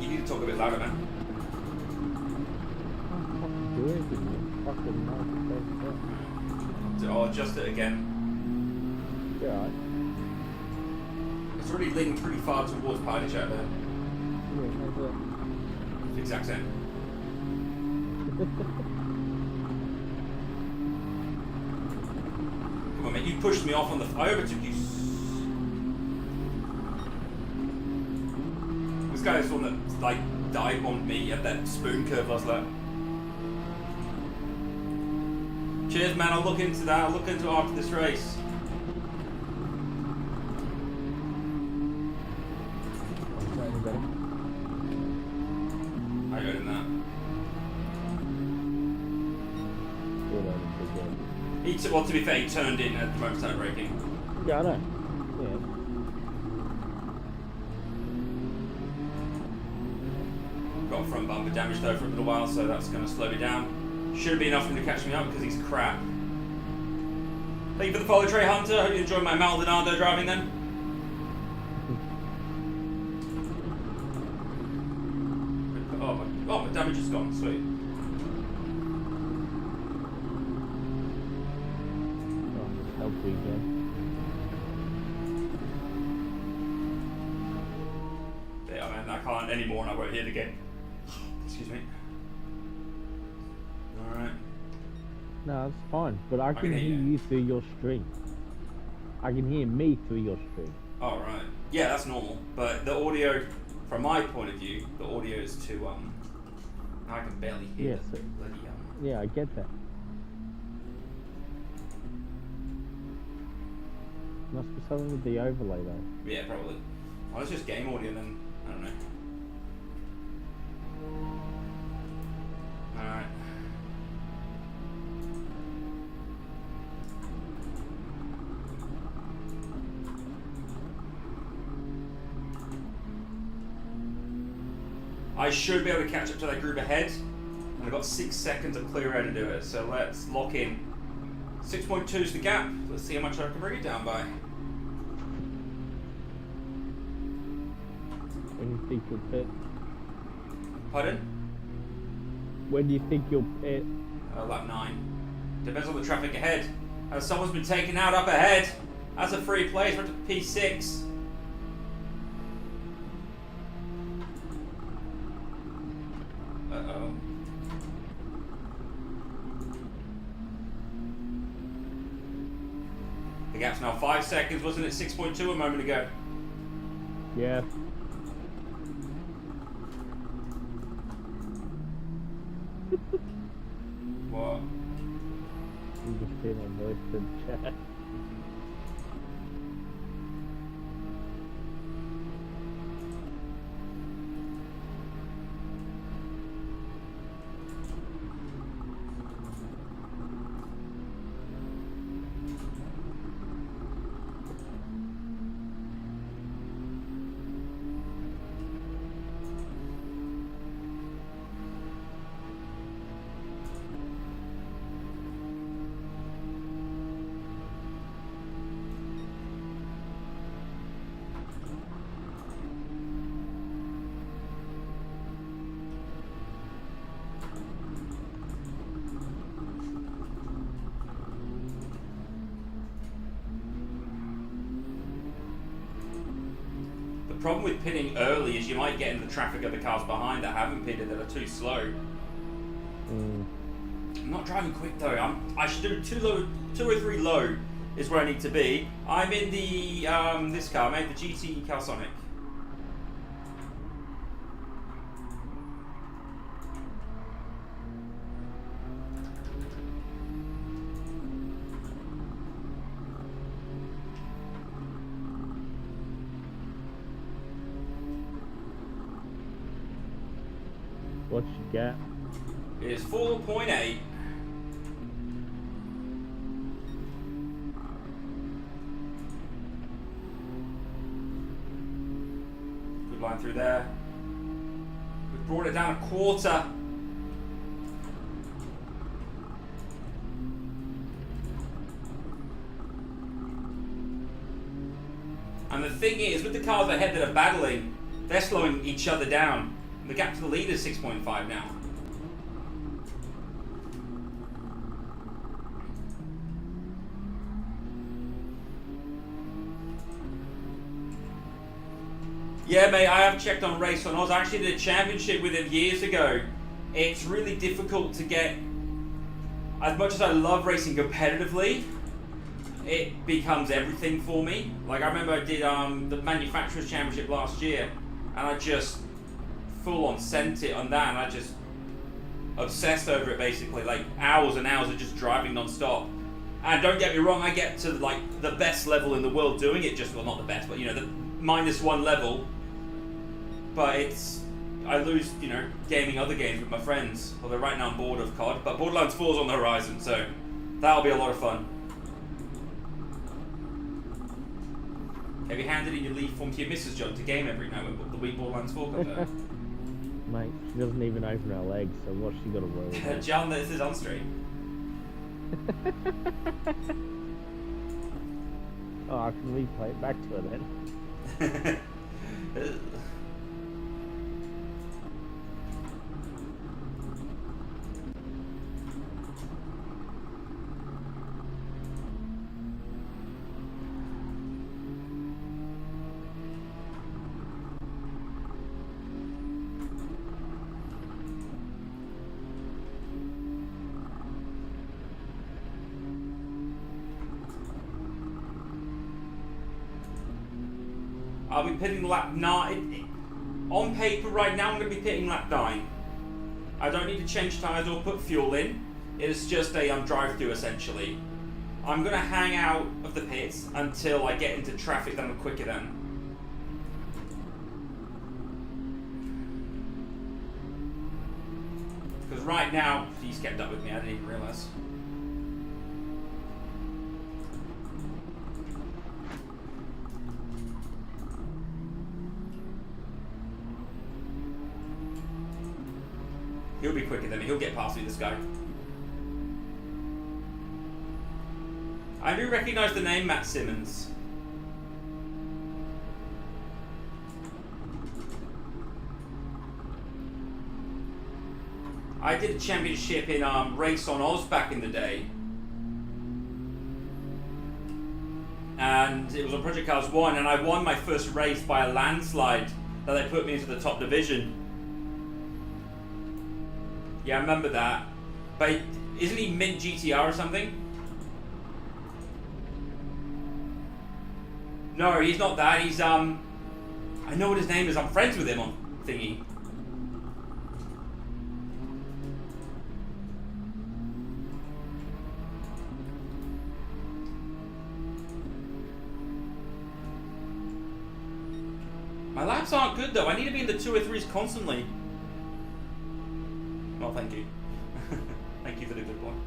Speaker 1: You need to talk a bit louder, man. I'll adjust it again.
Speaker 2: Yeah.
Speaker 1: It's already leaning pretty far towards party chat there. Exact same. Come on, mate, you pushed me off on the. I overtook you. This guy is the one that like dive bombed me at that spoon curve last lap. Cheers, man. I'll look into that. I'll look into it after this race. I heard in that. Well, to be fair, he turned in at the moment started braking.
Speaker 2: Yeah, I know.
Speaker 1: Got front bumper damage though for a little while, so that's going to slow me down. Should be enough for him to catch me up because he's crap. Thank you for the follow, Trey Hunter. Hope you enjoyed my Maldonado driving then. damage has gone. Sweet.
Speaker 2: Oh, help you again.
Speaker 1: Yeah, man, I can't anymore and I won't hit again. Excuse me. Alright.
Speaker 2: No, it's fine. But I can
Speaker 1: hear
Speaker 2: hear
Speaker 1: you.
Speaker 2: you through your stream. I can hear me through your stream.
Speaker 1: Oh, right. Yeah, that's normal. But the audio, from my point of view, the audio is too, I can barely hear
Speaker 2: Yes,
Speaker 1: the bloody,
Speaker 2: Yeah, I get that. Must be something with the overlay though.
Speaker 1: Yeah, probably. Well, it's just game audio then. I don't know. Alright. I should be able to catch up to that group ahead. And I've got 6 seconds of clear air to do it. So let's lock in. 6.2 is the gap. Let's see how much I can bring it down by.
Speaker 2: When do you think you'll pit?
Speaker 1: Pardon?
Speaker 2: When do you think you'll pit?
Speaker 1: Lap 9. Depends on the traffic ahead. Someone's been taken out up ahead. That's a free place. We're to P6. Uh-oh. The gap's now 5 seconds. Wasn't it 6.2 a moment ago?
Speaker 2: Yeah.
Speaker 1: What?
Speaker 2: You just hear my voice in chat.
Speaker 1: The problem with pitting early is you might get in the traffic of the cars behind that haven't pitted that are too slow. I'm not driving quick though. I should do 2 or 3 low is where I need to be. I'm in the this car, mate, the GT Calsonic.
Speaker 2: What's your gap?
Speaker 1: It is 4.8. Good line through there. We've brought it down a quarter. And the thing is, with the cars ahead that are battling, they're slowing each other down. The gap to the lead is 6.5 now. Yeah, mate, I have checked on Race On. I was actually in the championship with him years ago. It's really difficult to get... As much as I love racing competitively, it becomes everything for me. Like, I remember I did the Manufacturers' Championship last year, and I just full on sent it on that, and I just obsessed over it basically, like hours and hours of just driving non-stop. And don't get me wrong, I get to like the best level in the world doing it, just, well, not the best, but you know, the -1 level, but it's, I lose, you know, gaming other games with my friends, although right now I'm bored of COD, but Borderlands 4 is on the horizon, so that'll be a lot of fun. Have you handed in your leave form to your missus, John, to game every night when the week Borderlands 4 comes out?
Speaker 2: Mate, she doesn't even open her legs, so what's she got to worry about?
Speaker 1: John, this is on stream.
Speaker 2: Oh, I can replay it back to her then.
Speaker 1: I'll be pitting lap 9. On paper right now, I'm going to be pitting lap 9. I don't need to change tyres or put fuel in. It's just a drive-through essentially. I'm going to hang out of the pits until I get into traffic that I'm quicker than. Because right now, he's kept up with me, I didn't even realise. He'll be quicker than me. He'll get past me, this guy. I do recognise the name Matt Simmons. I did a championship in Race on Oz back in the day. And it was on Project Cars 1, and I won my first race by a landslide that they put me into the top division. Yeah, I remember that. But isn't he Mint GTR or something? No, he's not that. He's I know what his name is. I'm friends with him on thingy. My laps aren't good though. I need to be in the 2 or 3s constantly. Well, thank you. Thank you for the good one.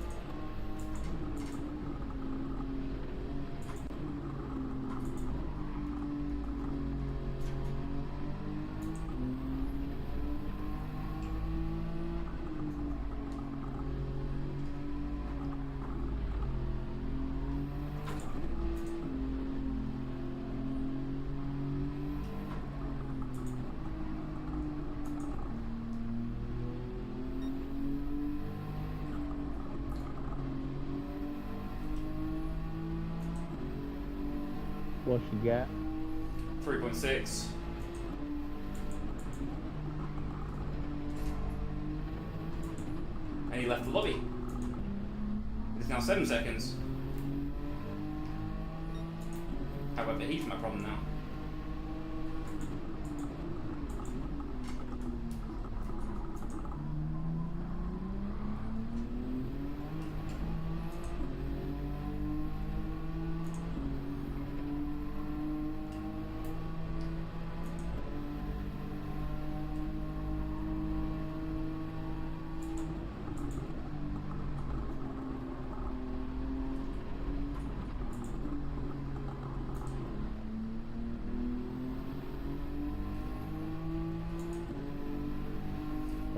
Speaker 2: What you got?
Speaker 1: 3.6. And he left the lobby. It's now 7 seconds. However, he's my problem now.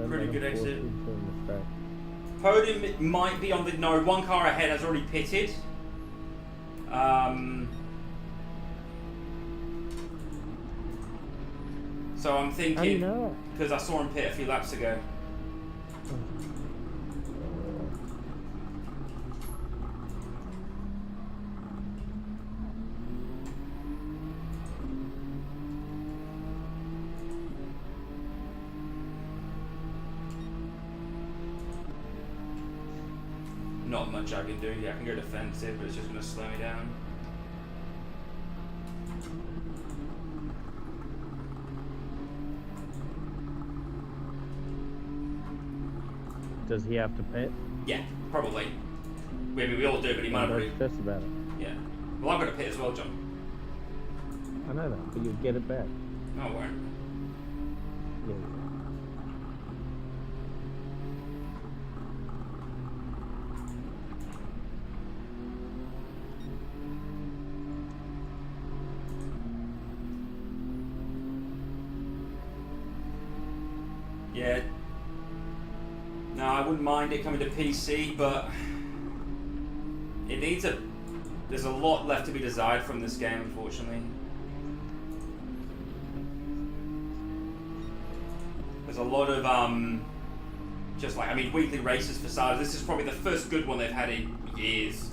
Speaker 1: Pretty good exit. Podium might be on the... No, one car ahead has already pitted. So I'm thinking...
Speaker 2: How do you know?
Speaker 1: Because I saw him pit a few laps ago. Not much I can do. Yeah, I can go defensive, but it's just going to slow me down.
Speaker 2: Does he have to pit?
Speaker 1: Yeah, probably. Maybe we all do, but he might already.
Speaker 2: Just about it.
Speaker 1: Yeah. Well, I'm going to pit as well, John.
Speaker 2: I know that, but you'll get it back.
Speaker 1: No, I won't.
Speaker 2: Yeah.
Speaker 1: Yeah. No, I wouldn't mind it coming to PC, but it needs a... There's a lot left to be desired from this game, unfortunately. There's a lot of, just like, I mean, weekly races for starters. This is probably the first good one they've had in years.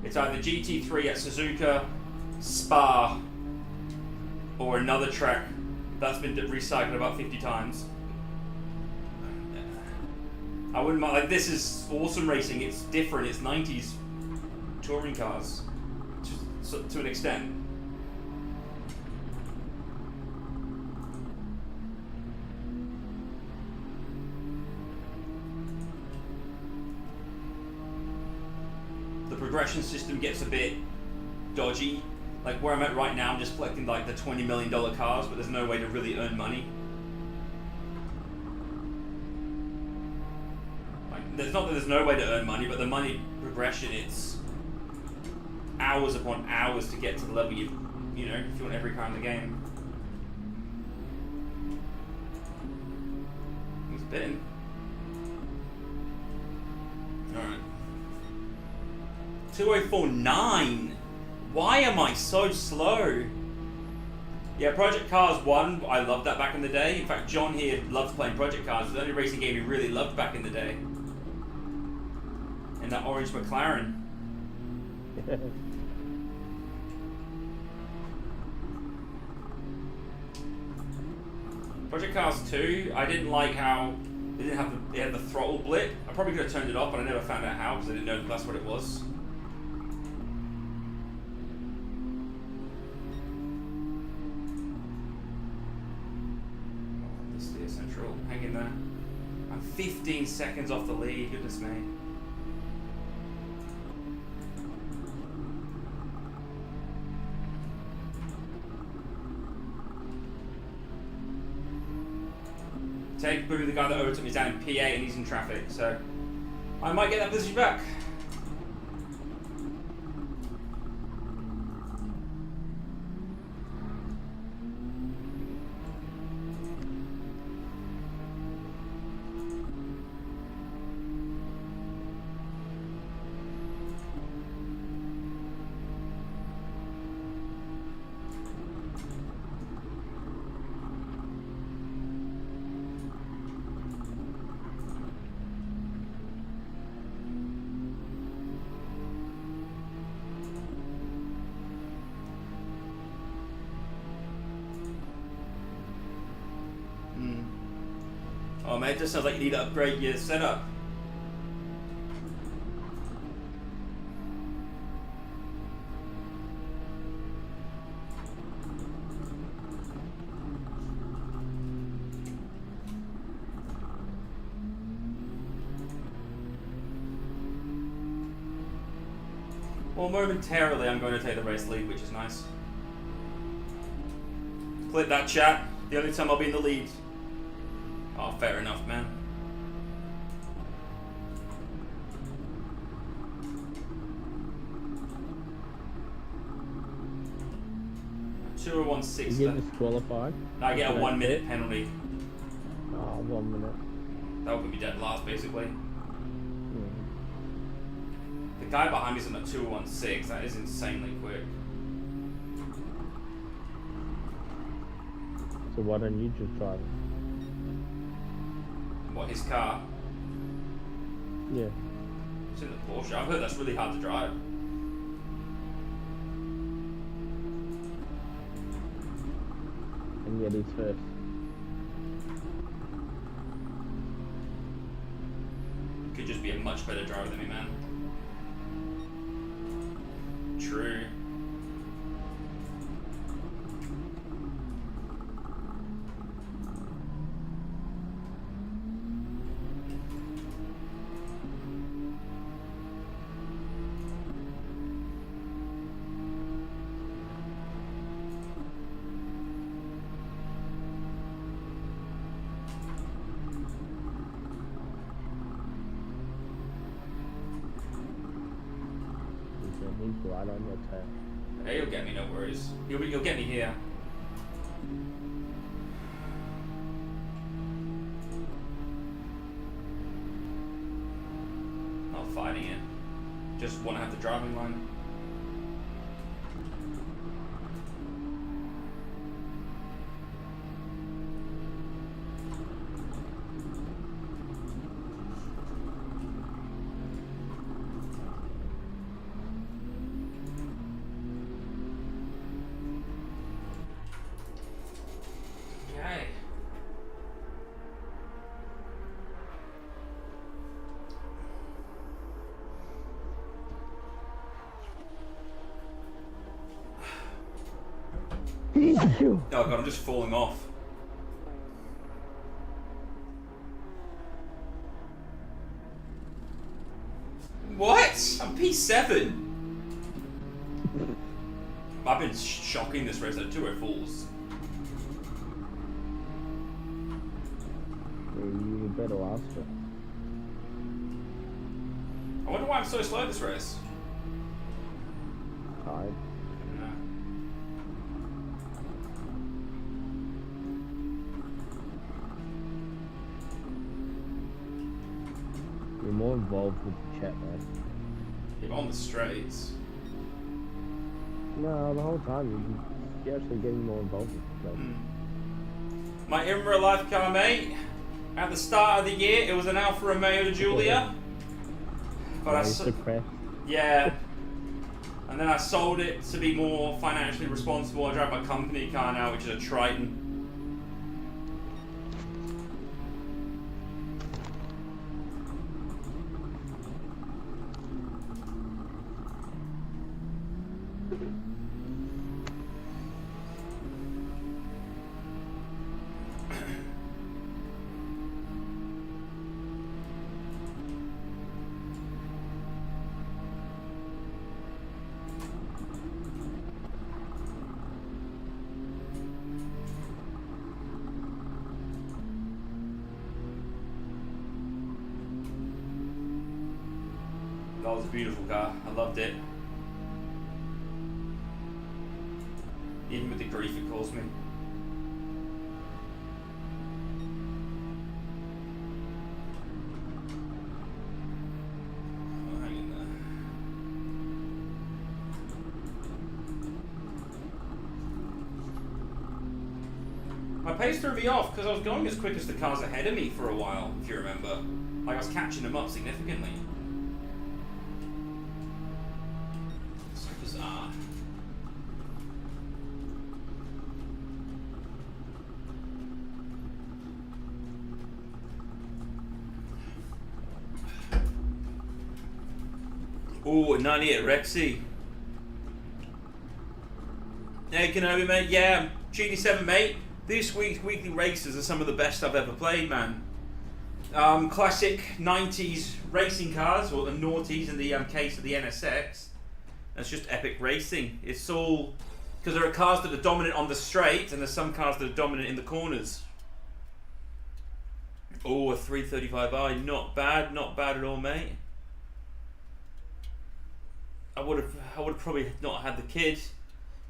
Speaker 1: It's either GT3 at Suzuka, Spa, or another track that's been recycled about 50 times. I wouldn't mind, like, this is awesome racing. It's different. It's 90s touring cars to an extent. progression system gets a bit dodgy. Like where I'm at right now, I'm just collecting like the $20 million cars, but there's no way to really earn money. Like, there's not that there's no way to earn money, but the money progression, it's hours upon hours to get to the level you know, if you want every car in the game. He's bitten. Alright. 2049. Why am I so slow? Yeah, Project Cars 1, I loved that back in the day. In fact, John here loves playing Project Cars. It's the only racing game he really loved back in the day. And that orange McLaren. Project Cars 2, I didn't like how it had the throttle blip. I probably could have turned it off, but I never found out how because I didn't know that's what it was. Steer Central, hang in there. I'm 15 seconds off the lead, goodness me. Take Boo, the guy that overtook me, down in PA and he's in traffic, so I might get that position back. Oh man, it just sounds like you need to upgrade your setup. Well, momentarily I'm going to take the race lead, which is nice. Click that, chat. The only time I'll be in the lead. Oh, fair enough, man. Two or 1/6.
Speaker 2: You get disqualified?
Speaker 1: No, I get a 1 minute penalty.
Speaker 2: Oh, 1 minute.
Speaker 1: That would put me dead last, basically.
Speaker 2: Yeah.
Speaker 1: The guy behind me is on a 2 or 1/6. That is insanely quick.
Speaker 2: So why don't you just drive it?
Speaker 1: What, his car?
Speaker 2: Yeah.
Speaker 1: It's in the Porsche. I've heard that's really hard to drive.
Speaker 2: And yet he's first.
Speaker 1: Could just be a much better driver than me, man. True.
Speaker 2: He's right on your tail.
Speaker 1: Hey, you'll get me, no worries. You'll get me here. Not fighting it. Just want to have the driving line. Oh god, I'm just falling off. What? I'm P7. I've been shocking this race at 204s.
Speaker 2: Yeah, you were better last year.
Speaker 1: I wonder why I'm so slow this race.
Speaker 2: Tired.
Speaker 1: Yeah.
Speaker 2: You're more involved with the chat, man.
Speaker 1: You're on the straights.
Speaker 2: No, the whole time you're actually getting more involved with the chat.
Speaker 1: My in real life car, mate. At the start of the year, it was an Alfa Romeo Giulia. But yeah. And then I sold it to be more financially responsible. I drive my company car now, which is a Triton. That was a beautiful car. I loved it. Even with the grief it caused me. Oh, hang in there. My pace threw me off because I was going as quick as the cars ahead of me for a while, if you remember. Like I was catching them up significantly. Ooh, 98 Rexy. Hey, Kenobi, mate. Yeah, GT7, mate. This week's weekly races are some of the best I've ever played, man. Classic 90s racing cars, or the noughties in the case of the NSX. That's just epic racing. It's all... because there are cars that are dominant on the straight, and there's some cars that are dominant in the corners. Oh, a 335i. Not bad at all, mate. I would have probably not had the kid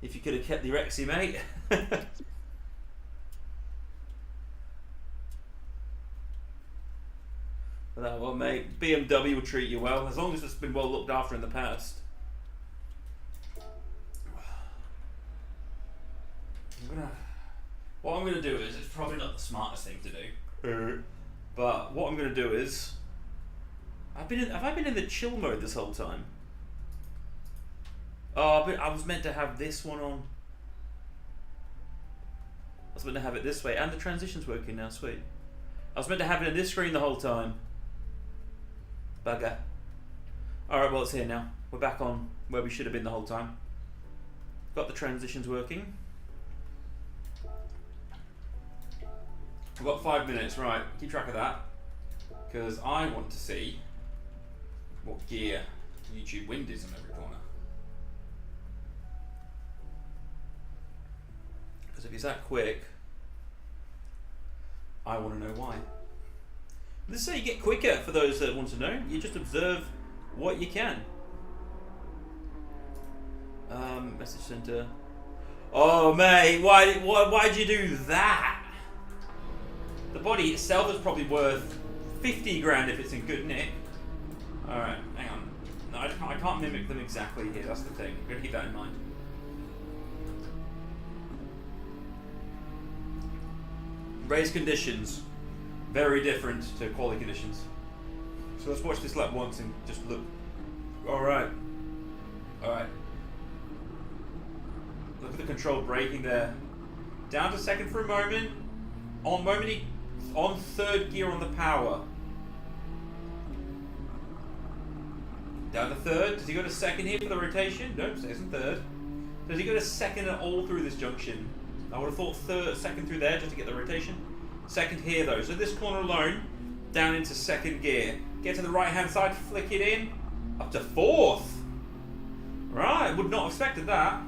Speaker 1: if you could have kept the Rexy, mate. But that one, mate. BMW will treat you well as long as it's been well looked after in the past. What I'm gonna do is, it's probably not the smartest thing to do, but what I'm gonna do is, have I been in the chill mode this whole time? Oh, but I was meant to have this one on. I was meant to have it this way, and the transition's working now, sweet. I was meant to have it in this screen the whole time. Bugger. Alright, well, it's here now. We're back on where we should have been the whole time. Got the transitions working. I've got 5 minutes, right, keep track of that. Because I want to see what gear YouTube wind is on every corner. Because if he's that quick, I want to know why. This is how you get quicker, for those that want to know. You just observe what you can. Message center. Oh, mate, why'd you do that? The body itself is probably worth 50 grand if it's in good nick. Alright, hang on. No, I can't mimic them exactly here, that's the thing. I'm gonna keep that in mind. Race conditions. Very different to quality conditions. So let's watch this lap once and just look. Alright. Alright. Look at the controlled braking there. Down to second for a moment. On third gear on the power. Down to third. Does he go to second here for the rotation? Nope, stays in third. Does he go to second at all through this junction? I would have thought second through there just to get the rotation. Second here though. So this corner alone, down into second gear. Get to the right hand side, flick it in. Up to fourth. Right, would not have expected that.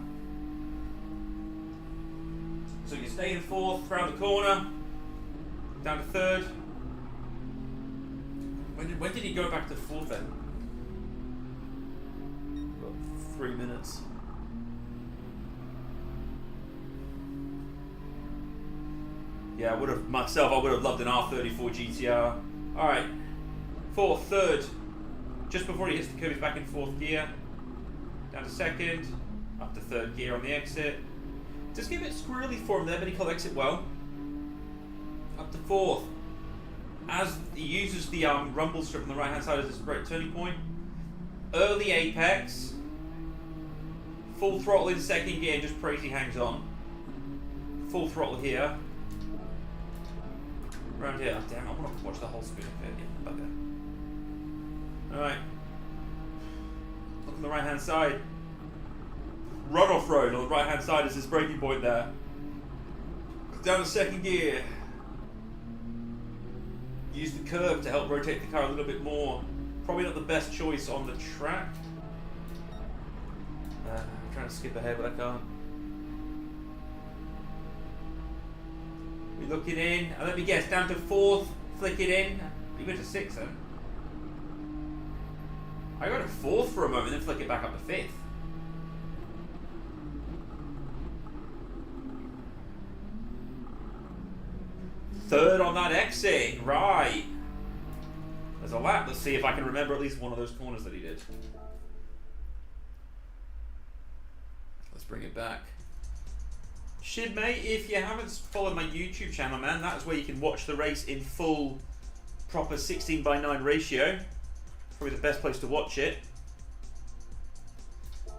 Speaker 1: So you stay in fourth, round the corner, down to third. When did he go back to fourth then? About 3 minutes. Yeah, I would have loved an R34 GTR. Alright, fourth, third. Just before he hits the curve, he's back in fourth gear. Down to second, up to third gear on the exit. Just give it squirrely for him there, but he collects it well. Up to fourth. As he uses the rumble strip on the right hand side as his right turning point. Early apex. Full throttle in second gear and just prays he hangs on. Full throttle here. Around here. Oh, damn, I want to watch the whole spin of it. Yeah, bugger. Alright. Look on the right hand side. Run-off road on the right hand side is his braking point there. Down to second gear. Use the curve to help rotate the car a little bit more. Probably not the best choice on the track. I'm trying to skip ahead, but I can't. We're looking in, and let me guess, down to fourth, flick it in. You go to sixth then. I go to fourth for a moment, then flick it back up to fifth. Third on that exit, right. There's a lap. Let's see if I can remember at least one of those corners that he did. Let's bring it back. Shib, mate, if you haven't followed my YouTube channel, man, that's where you can watch the race in full, proper 16:9 ratio. Probably the best place to watch it.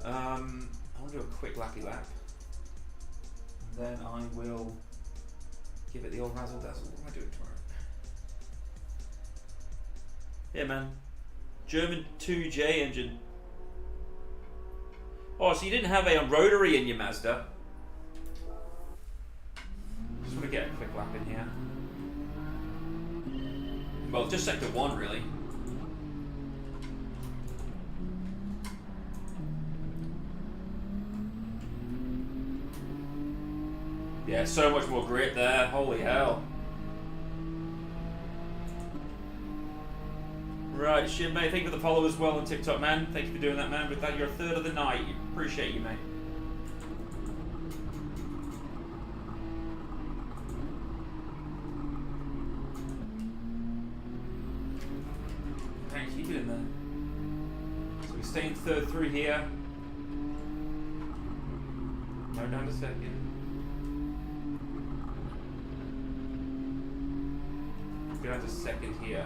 Speaker 1: I want to do a quick lappy lap. Then I will give it the old razzle dazzle. What am I doing tomorrow? Yeah, man. German 2J engine. Oh, so you didn't have a rotary in your Mazda? Just want to get a quick lap in here. Well, just sector 1, really. Yeah, so much more grip there. Holy hell. Right, Shim, mate. Thank you for the follow as well on TikTok, man. Thank you for doing that, man. With that, you're a third of the night. Appreciate you, mate. Thanks, you doing there. So we stay in third through here. No, down to second. Go down to second here.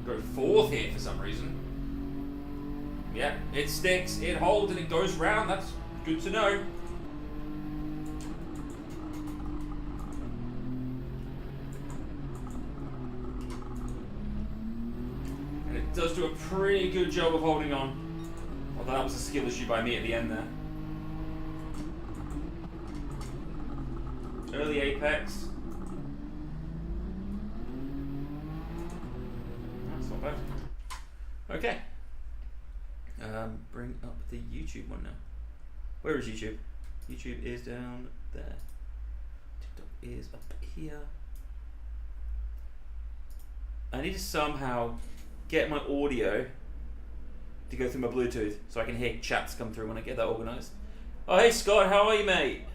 Speaker 1: Go fourth here for some reason. Yeah, it sticks, it holds, and it goes round. That's good to know. And it does do a pretty good job of holding on. Although that was a skill issue by me at the end there. Early apex. That's not bad. Okay. Bring up the YouTube one now. Where is YouTube? YouTube is down there. TikTok is up here. I need to somehow get my audio to go through my Bluetooth so I can hear chats come through when I get that organised. Oh, hey Scott, how are you, mate?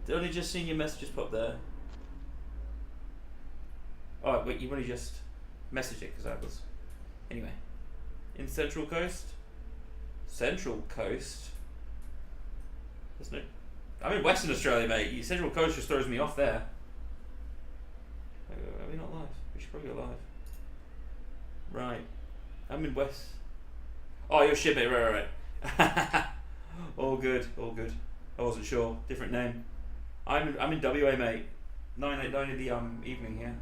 Speaker 1: I've only just seen your messages pop there. Oh, wait, you've only just messaged it because I was. Anyway. In Central Coast? Central Coast? There's no. I'm in Western Australia, mate. Central Coast just throws me off there. Are we not live? We should probably go live. Right. I'm in West. Oh, you're shit, mate. Right. All good, all good. I wasn't sure. Different name. I'm in WA, mate. 9:09 in the evening here.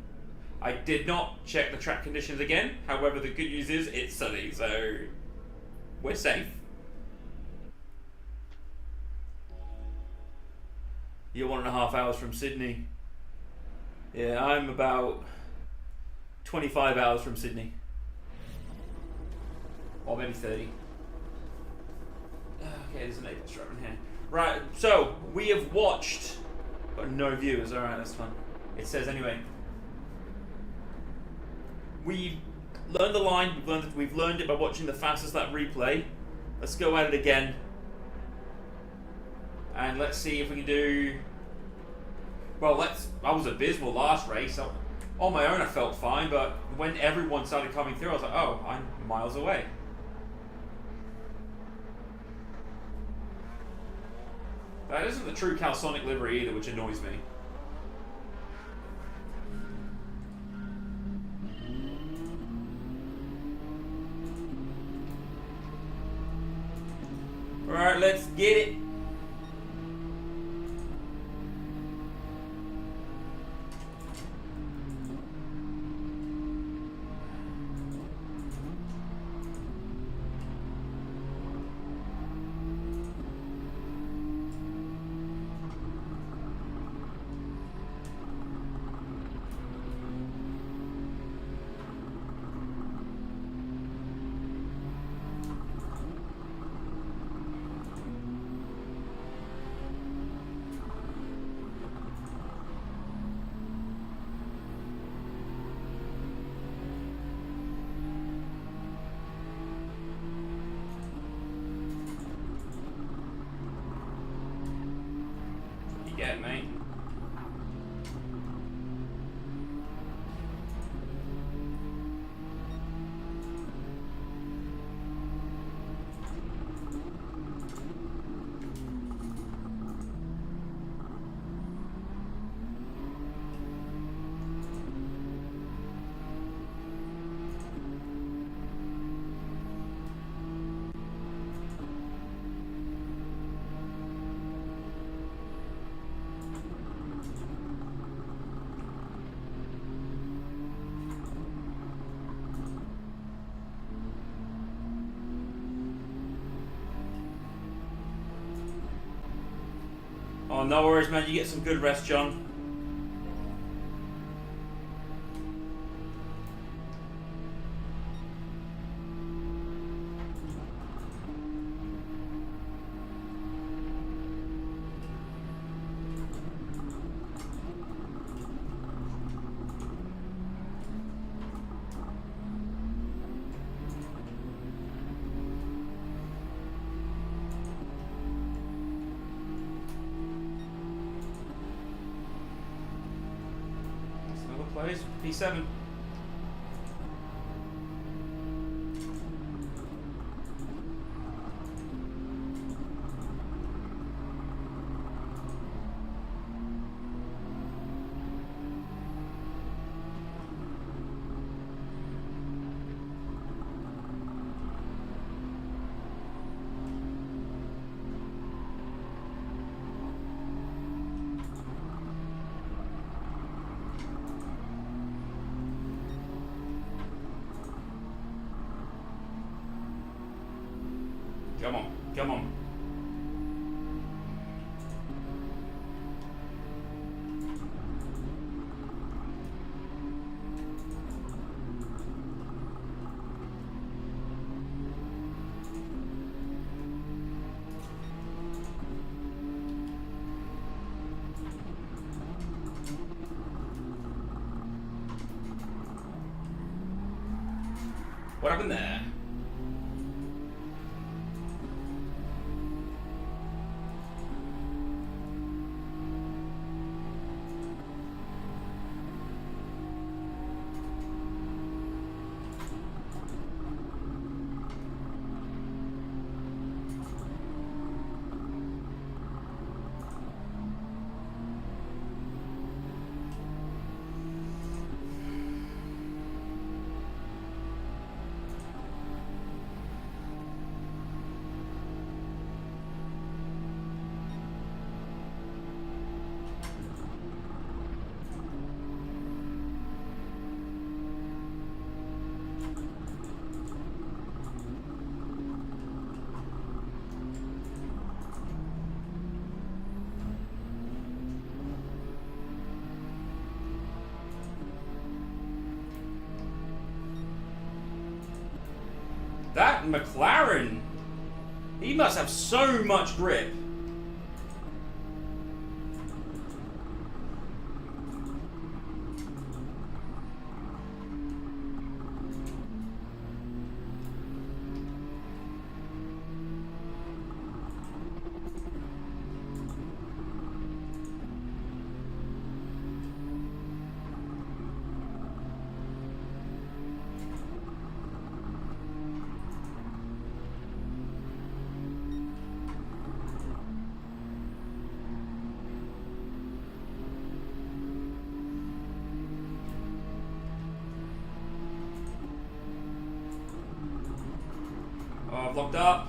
Speaker 1: I did not check the track conditions again. However, the good news is it's sunny, so we're safe. You're 1.5 hours from Sydney. Yeah, I'm about 25 hours from Sydney. Or maybe 30. Okay, there's an Apex driver in here. Right, so we have watched. Got no viewers. Alright, that's fun. It says anyway. We've learned the line. We've learned it by watching the fastest lap replay. Let's go at it again. And let's see if we can do. Well, I was abysmal last race. On my own, I felt fine, but when everyone started coming through, I was like, oh, I'm miles away. That isn't the true Calsonic livery either, which annoys me. Alright, let's get it. Get mate. Oh, no worries, man. You get some good rest, John. Plays P7. Come on, come on. What happened there? That McLaren, he must have so much grip. Oh, I've locked up.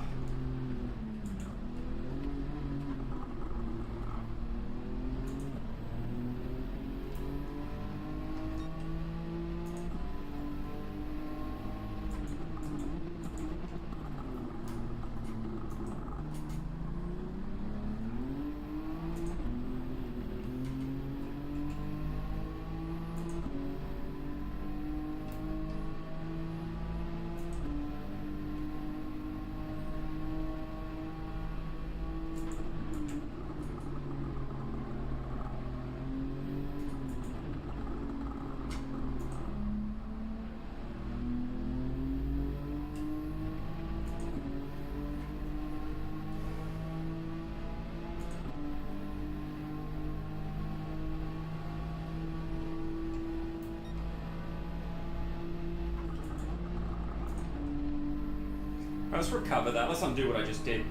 Speaker 1: Let's recover that. Let's undo what I just did.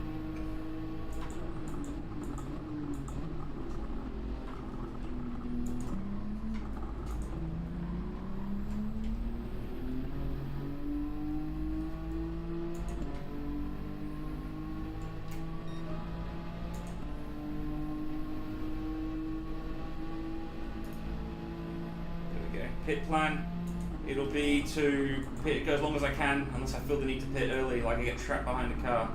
Speaker 1: There we go. Pit plan. It'll be to pit go as long as I can, unless I feel the need to pit early, like I get trapped behind the car.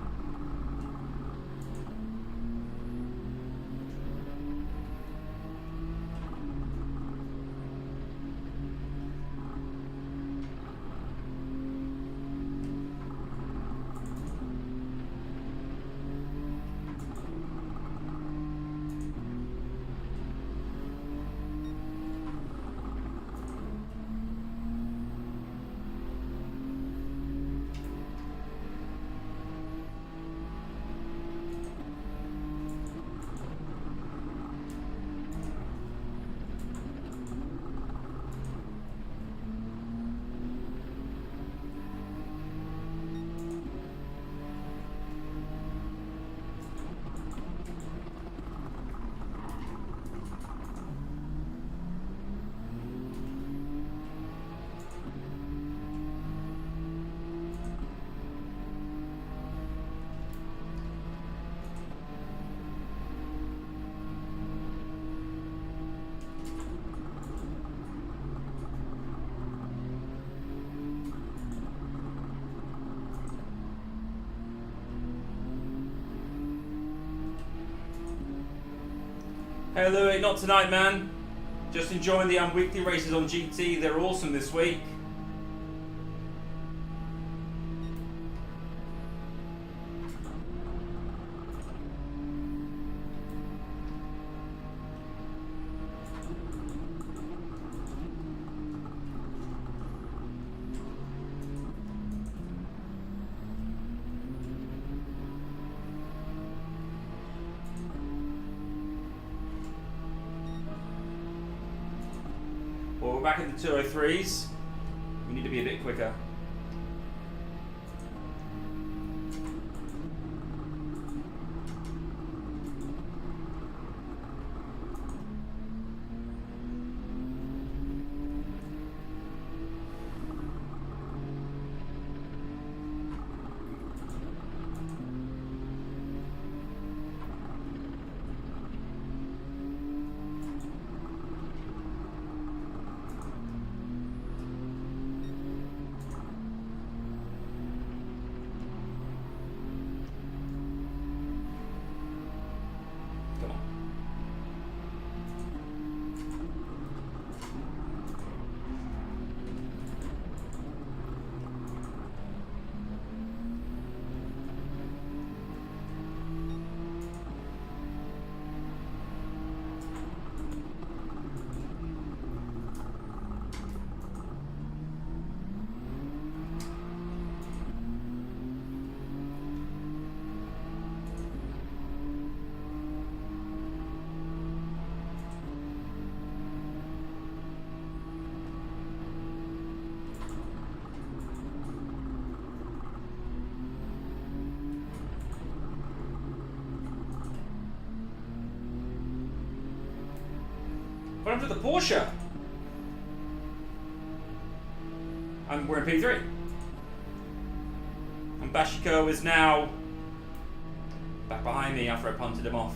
Speaker 1: Hey Louis, not tonight, man. Just enjoying the weekly races on GT. They're awesome this week. Well, we're back in the 203s. We need to be a bit quicker. What happened to the Porsche? And we're in P3. And Bashiko is now back behind me after I punted him off.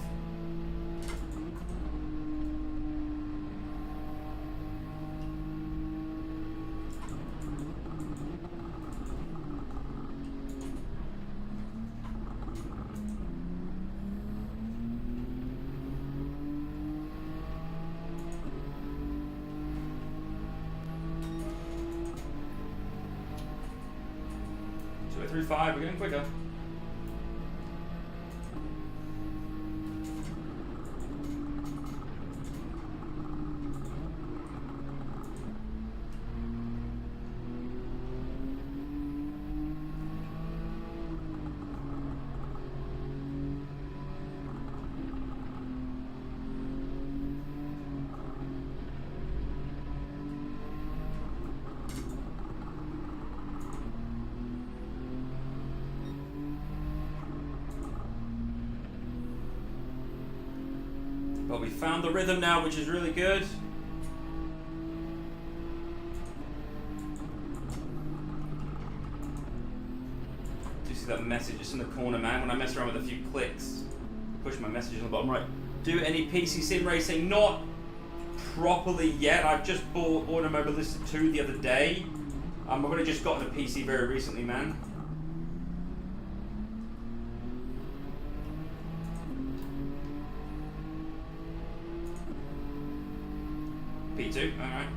Speaker 1: Through 5, we're getting quicker. But we found the rhythm now, which is really good. Do you see that message just in the corner, man? When I mess around with a few clicks, push my messages on the bottom right. Do any PC sim racing? Not properly yet. I've just bought Automobilista 2 the other day. I've only just gotten a PC very recently, man. P2, alright.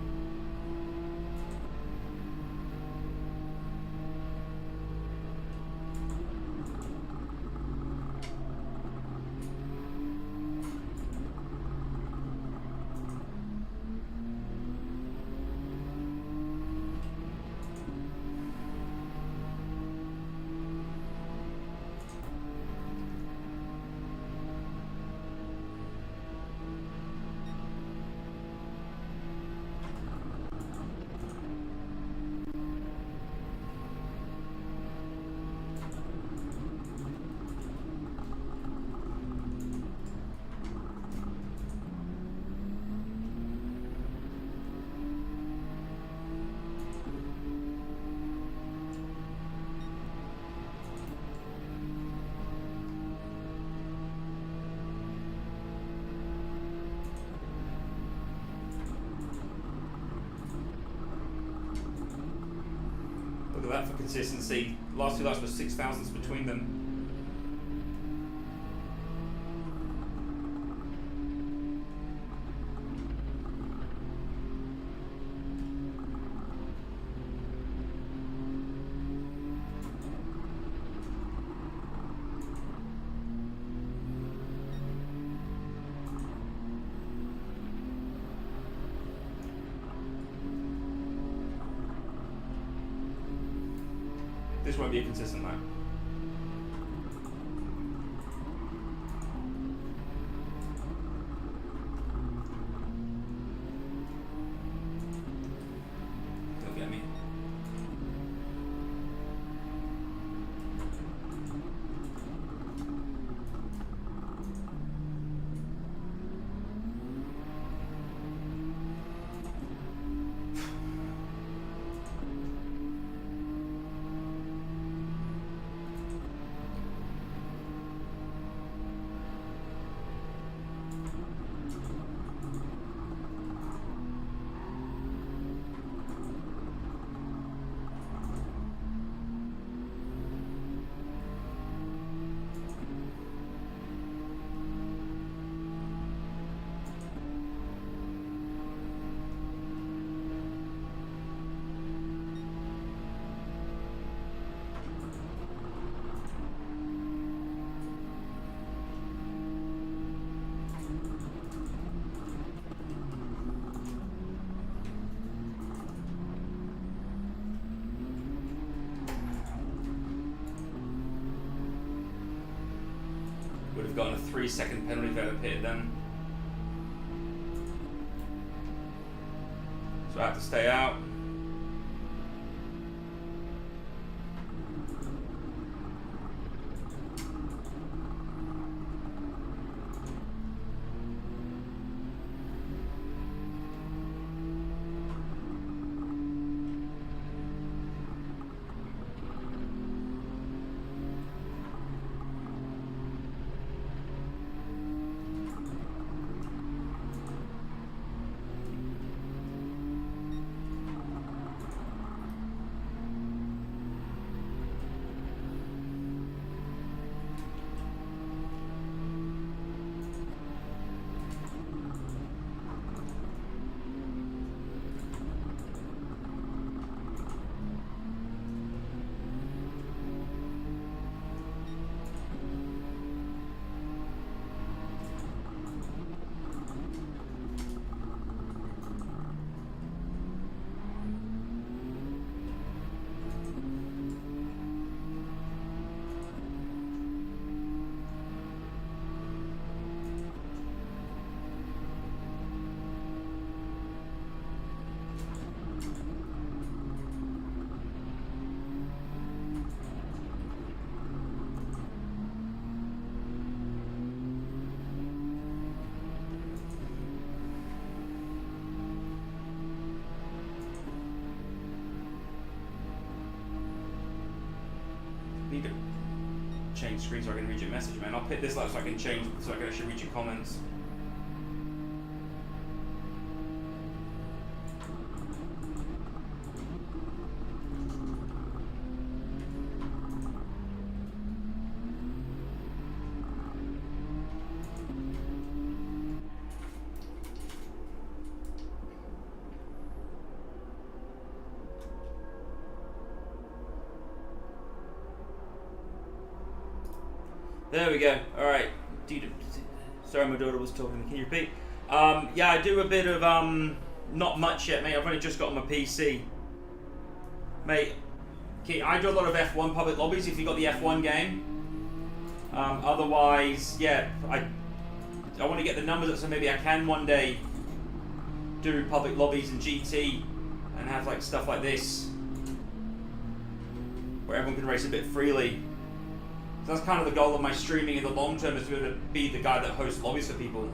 Speaker 1: Look at that for consistency. Last two laps were 6,000s between them. This won't be a consistent lap. Don't get me. Would have gotten a 3-second penalty if I had pitted then. So I have to stay out. You can change screen so I can read your message, man. I'll pick this up so I can change, so I can actually read your comments. There we go. All right. Sorry, my daughter was talking. Can you repeat? Yeah, I do a bit of not much yet, mate. I've only just got on my PC, mate. Okay, I do a lot of F1 public lobbies. If you got the F1 game, otherwise, yeah, I want to get the numbers up so maybe I can one day do public lobbies in GT and have like stuff like this where everyone can race a bit freely. That's kind of the goal of my streaming in the long term, is to be the guy that hosts lobbies for people.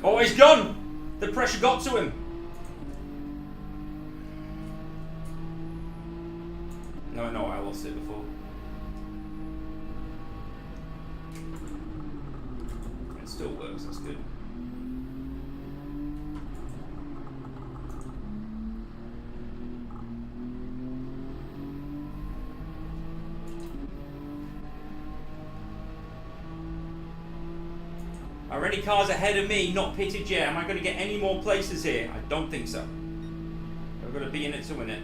Speaker 1: Oh, he's gone! The pressure got to him. No, I lost it before. It still works, that's good. Are any cars ahead of me not pitted yet? Am I going to get any more places here? I don't think so. I've got to be in it to win it.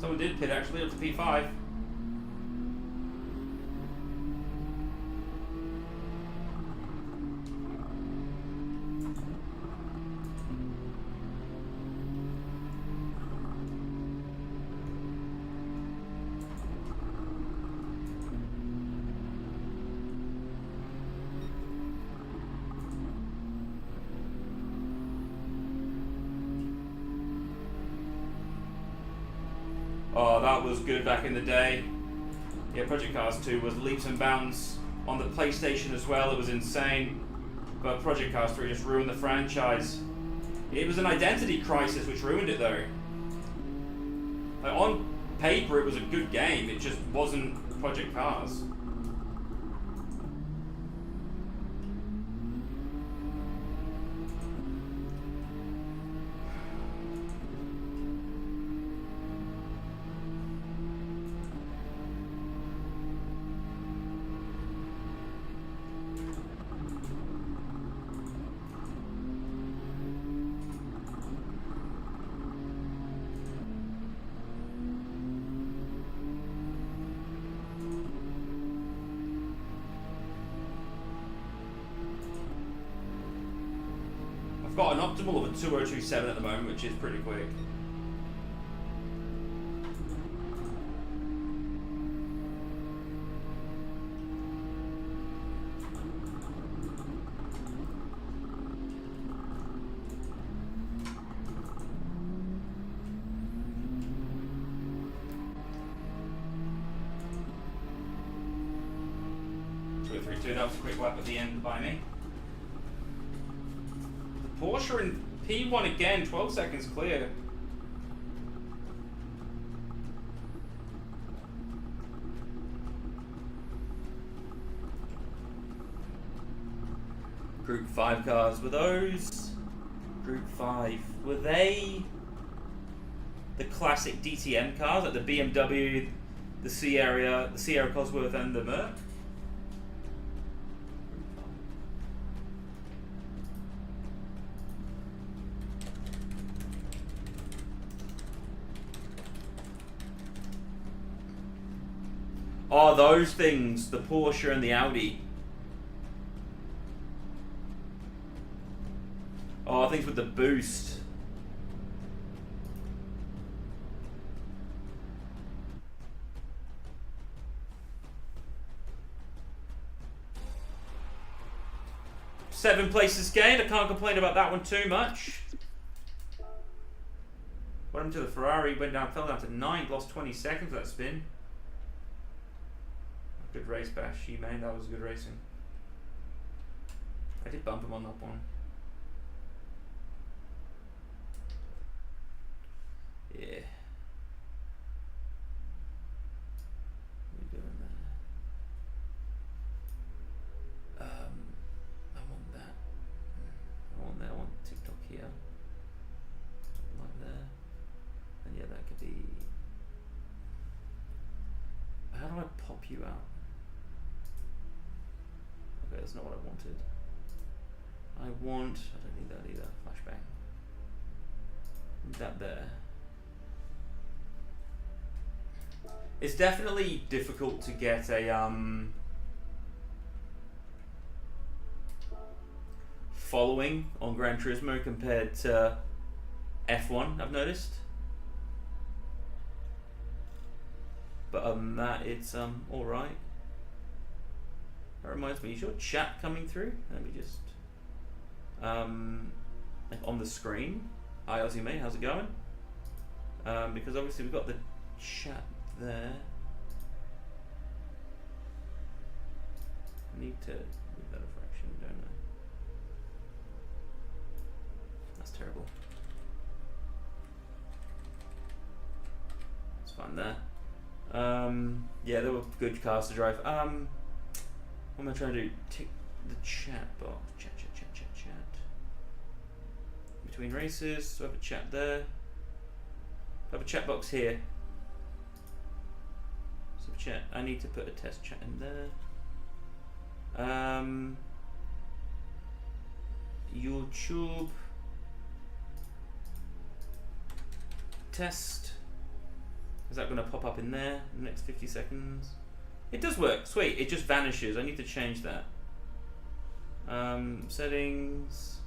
Speaker 1: Someone did pit actually, up to P5. Oh, that was good back in the day. Yeah, Project Cars 2 was leaps and bounds on the PlayStation as well. It was insane. But Project Cars 3 just ruined the franchise. It was an identity crisis which ruined it though. Like, on paper it was a good game, it just wasn't Project Cars. I've got an optimal of a 2027 at the moment, which is pretty quick. That was a quick lap at the end by me. Porsche in P1 again, 12 seconds clear. Group 5 cars. Were those Group 5? Were they the classic DTM cars, like the BMW, the Sierra Cosworth, and the Merc? Oh, those things, the Porsche and the Audi. Oh, things with the boost. Seven places gained. I can't complain about that one too much. What happened to the Ferrari? Fell down to 9th, lost 20 seconds for that spin. Good race, Bash. Man, that was good racing. I did bump him on that one. Yeah. What are you doing there? I want that. I want that. I want TikTok here. Like there. And yeah, that could be. How do I pop you out? Okay, that's not what I wanted. I don't need that either. Flashbang. Need that there. It's definitely difficult to get a following on Gran Turismo compared to F1, I've noticed. But other than that, it's alright. That reminds me, is your chat coming through? Let me just like on the screen. Hi Aussie mate, how's it going? Because obviously we've got the chat there. I need to move that a fraction, don't I? That's terrible. It's fine there. Yeah, they were good cars to drive. What am I trying to do? Tick the chat box. Chat. Between races, so I have a chat there. I have a chat box here. So chat. I need to put a test chat in there. YouTube test. Is that going to pop up in there in the next 50 seconds? It does work. Sweet. It just vanishes. I need to change that. Settings.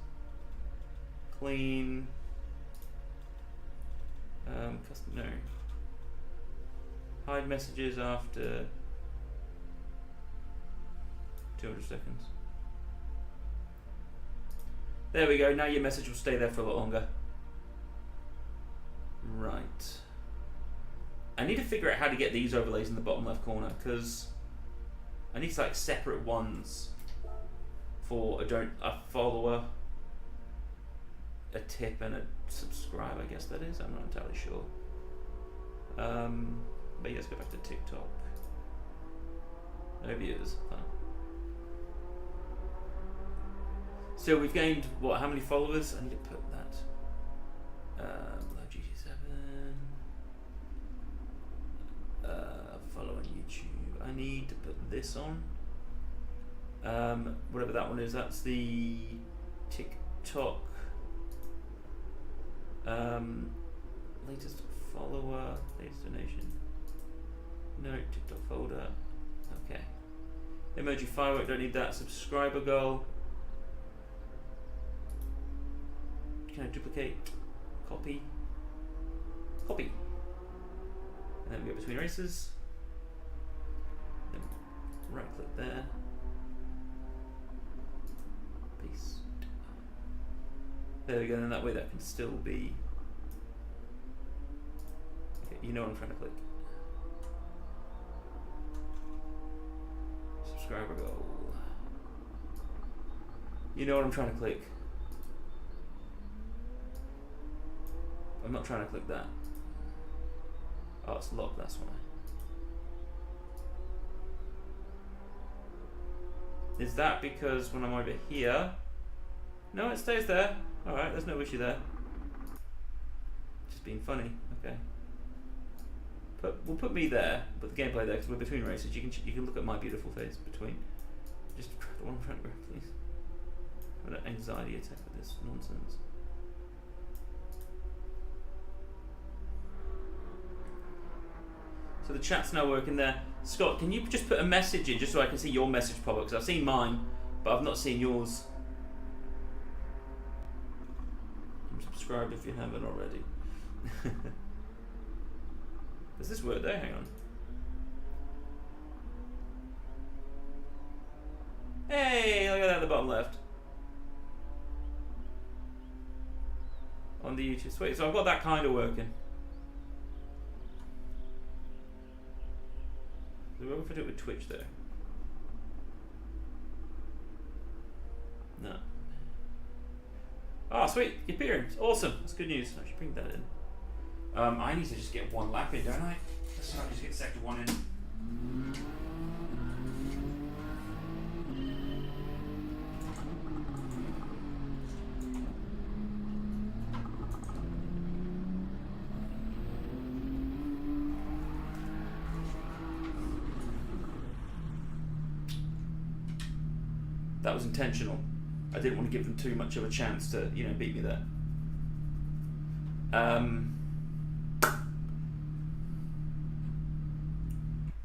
Speaker 1: Clean. Custom. No. Hide messages after 200 seconds. There we go. Now your message will stay there for a lot longer. Right. I need to figure out how to get these overlays in the bottom left corner, because I need like separate ones for a follower, a tip, and a subscribe. I guess that is. I'm not entirely sure. But yeah, let's go back to TikTok. No viewers. Huh. So we've gained what? How many followers? I need to put that. GT7. Follow on YouTube. I need to put this on. Whatever that one is, that's the TikTok. Latest follower, latest donation. No, TikTok folder. Okay. Emoji firework, don't need that. Subscriber goal. Can I duplicate? Copy. Copy. And then we go between races. Then right click there. Paste. There we go, and that way that can still be. Okay, you know what I'm trying to click. Subscriber goal. You know what I'm trying to click. I'm not trying to click that. Oh, it's locked, that's why. Is that because when I'm over here, No, it stays there. Alright, there's no issue there. Just being funny. Okay. We'll put me there, put the gameplay there, because we're between races. You can look at my beautiful face between. Just the one front row, please. I've got an anxiety attack with this nonsense. So the chat's now working there. Scott, can you just put a message in just so I can see your message pop up? Because I've seen mine, but I've not seen yours. I'm subscribed if you haven't already. Does this work there? Hang on. Hey, look at that at the bottom left. On the YouTube. Sweet, so I've got that kind of working. Do we ever do it with Twitch though? No. Oh, sweet, you're appearing. Awesome. That's good news. I should bring that in. I need to just get one lap in, don't I? So I'll just get sector 1 in. That was intentional. I didn't want to give them too much of a chance to, you know, beat me there.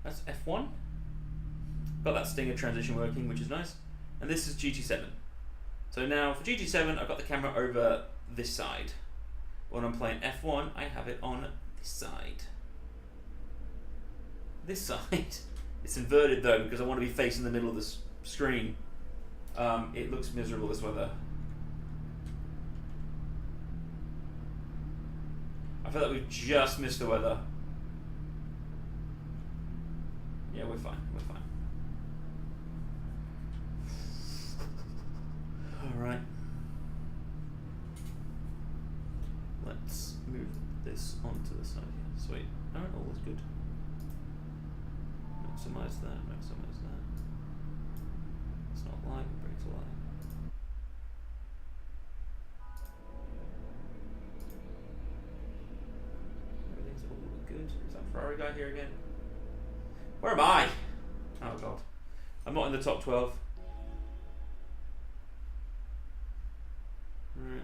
Speaker 1: That's F1. Got that Stinger transition working, which is nice. And this is GT7. So now for GT7, I've got the camera over this side. When I'm playing F1, I have it on this side. This side. It's inverted though, because I want to be facing the middle of the screen. It looks miserable this weather. I feel like we've just missed the weather. Yeah, we're fine. We're fine. All right. Let's move this onto the side here. Sweet. All right, all looks good. Maximize that. Maximize that. It's not live. Bring it to live. Everything's all good. Is that Ferrari guy here again? Where am I? Oh god. I'm not in the top 12. Alright.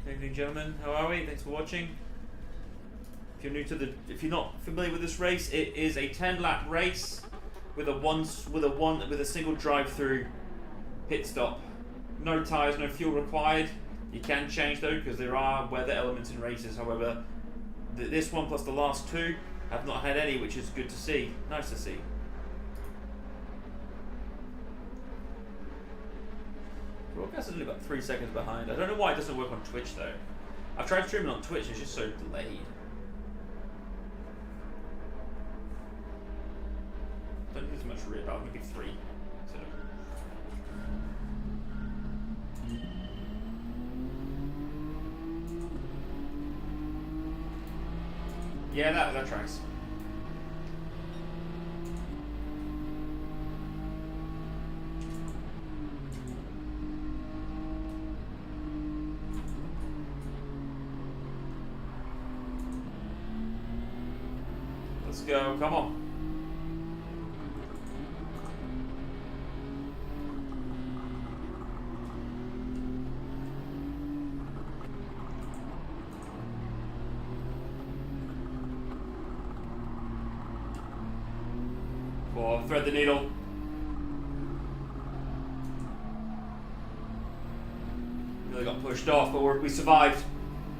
Speaker 1: Good evening, gentlemen. How are we? Thanks for watching. If you're new to if you're not familiar with this race, it is a 10-lap race with a single drive-through pit stop. No tyres, no fuel required. You can change though, because there are weather elements in races. However, this one plus the last two have not had any, which is good to see. Nice to see. Broadcast is only about 3 seconds behind. I don't know why it doesn't work on Twitch though. I've tried streaming on Twitch, it's just so delayed. Don't think there's much rear power, maybe 3. So. Yeah, that tracks. Let's go, come on. Thread the needle. Really got pushed off, but we survived.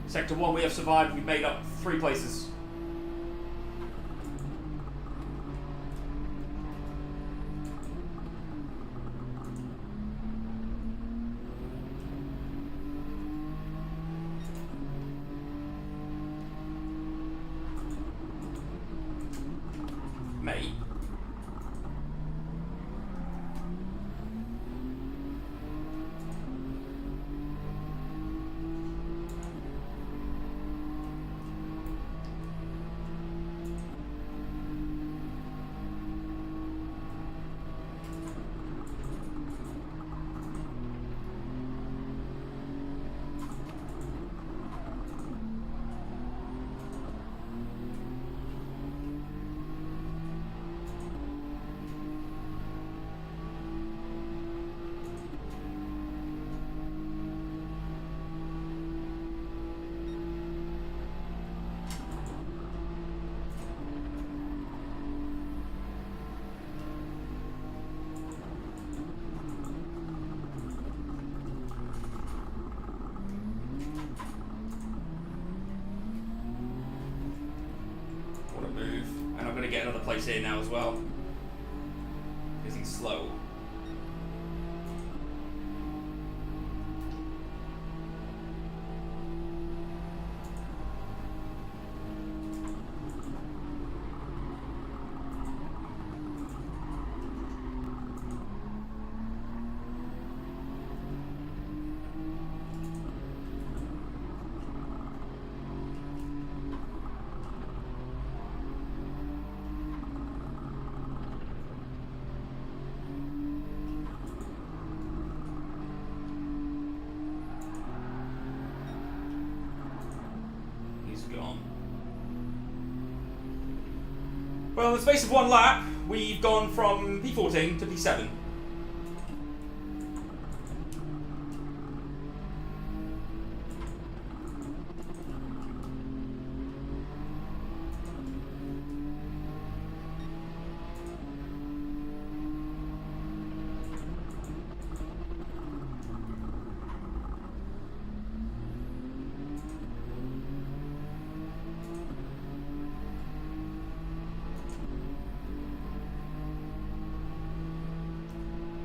Speaker 1: Sector 1, we have survived. We made up 3 places. Mate. to get another place here now as well. Because he's slow. Well, in the space of one lap, we've gone from P14 to P7.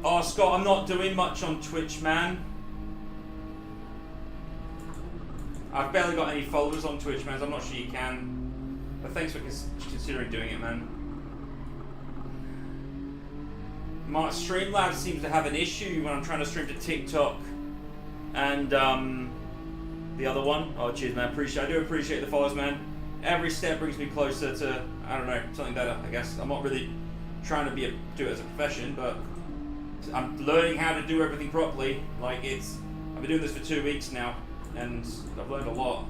Speaker 1: Oh, Scott, I'm not doing much on Twitch, man. I've barely got any followers on Twitch, man, so I'm not sure you can. But thanks for considering doing it, man. My Streamlabs seems to have an issue when I'm trying to stream to TikTok and the other one. Oh, cheers, man. I do appreciate the follows, man. Every step brings me closer to, I don't know, something better, I guess. I'm not really trying to do it as a profession, but I'm learning how to do everything properly. Like, I've been doing this for 2 weeks now, and I've learned a lot.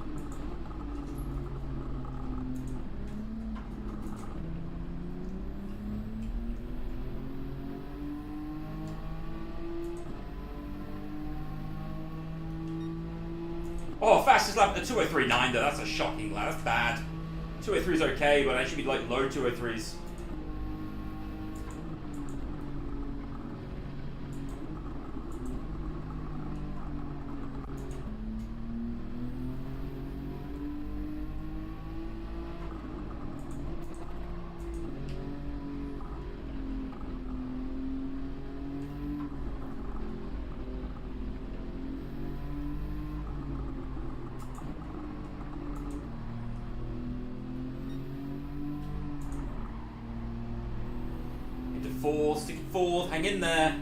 Speaker 1: Oh, fastest lap, the 2:03.9 though, that's a shocking lap, that's bad. 2:03 is okay, but I should be like low 2:03s. Stick it forward, hang in there.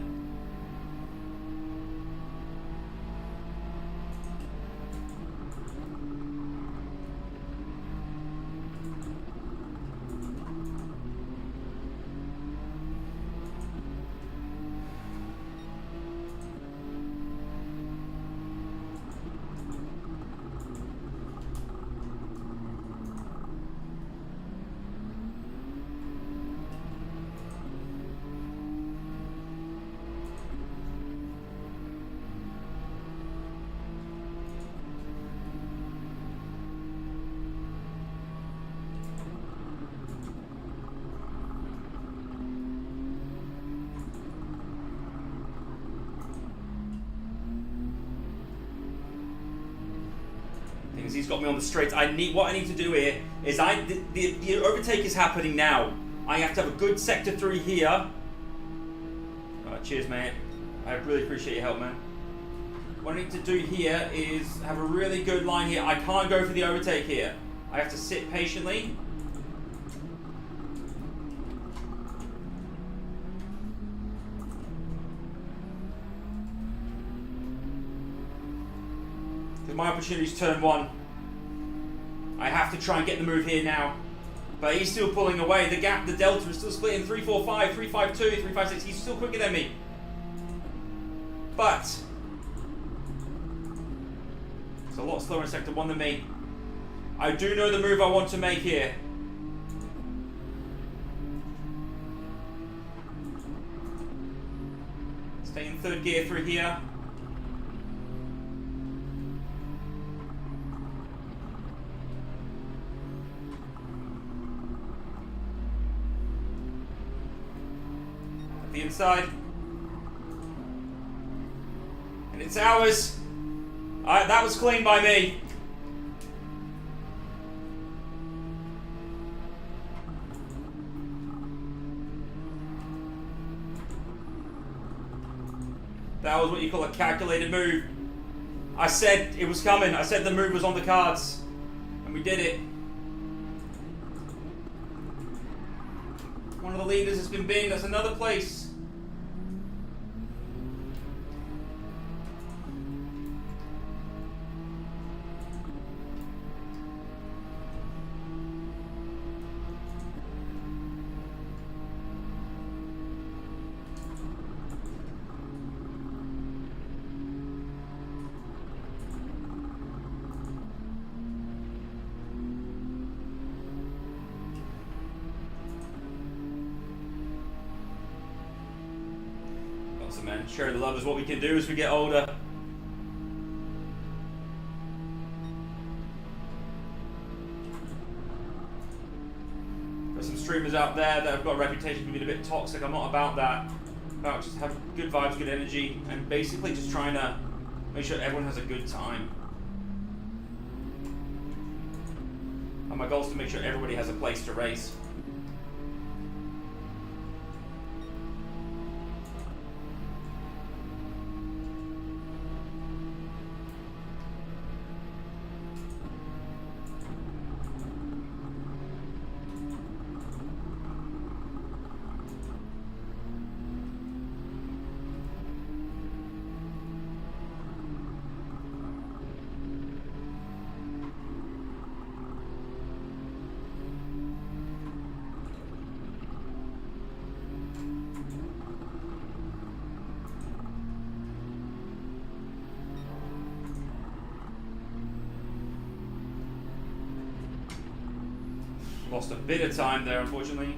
Speaker 1: He's got me on the straight. What I need to do here is the overtake is happening now. I have to have a good sector 3 here. Cheers, mate. I really appreciate your help, man. What I need to do here is have a really good line here. I can't go for the overtake here. I have to sit patiently. Because my opportunity is turn 1. I have to try and get the move here now. But he's still pulling away. The gap, the delta is still splitting 345, 352, 356. He's still quicker than me. But it's a lot slower in sector 1 than me. I do know the move I want to make here. Stay in 3rd gear through here. The inside, and it's ours. That was clean by me. That was what you call a calculated move. I said it was coming. I said the move was on the cards. And we did it. One of the leaders has been binned. That's another place. Man, share the love is what we can do as we get older. There's some streamers out there that have got a reputation for being a bit toxic. I'm not about that. About just having good vibes, good energy, and basically just trying to make sure everyone has a good time. And my goal is to make sure everybody has a place to race. Lost a bit of time there, unfortunately.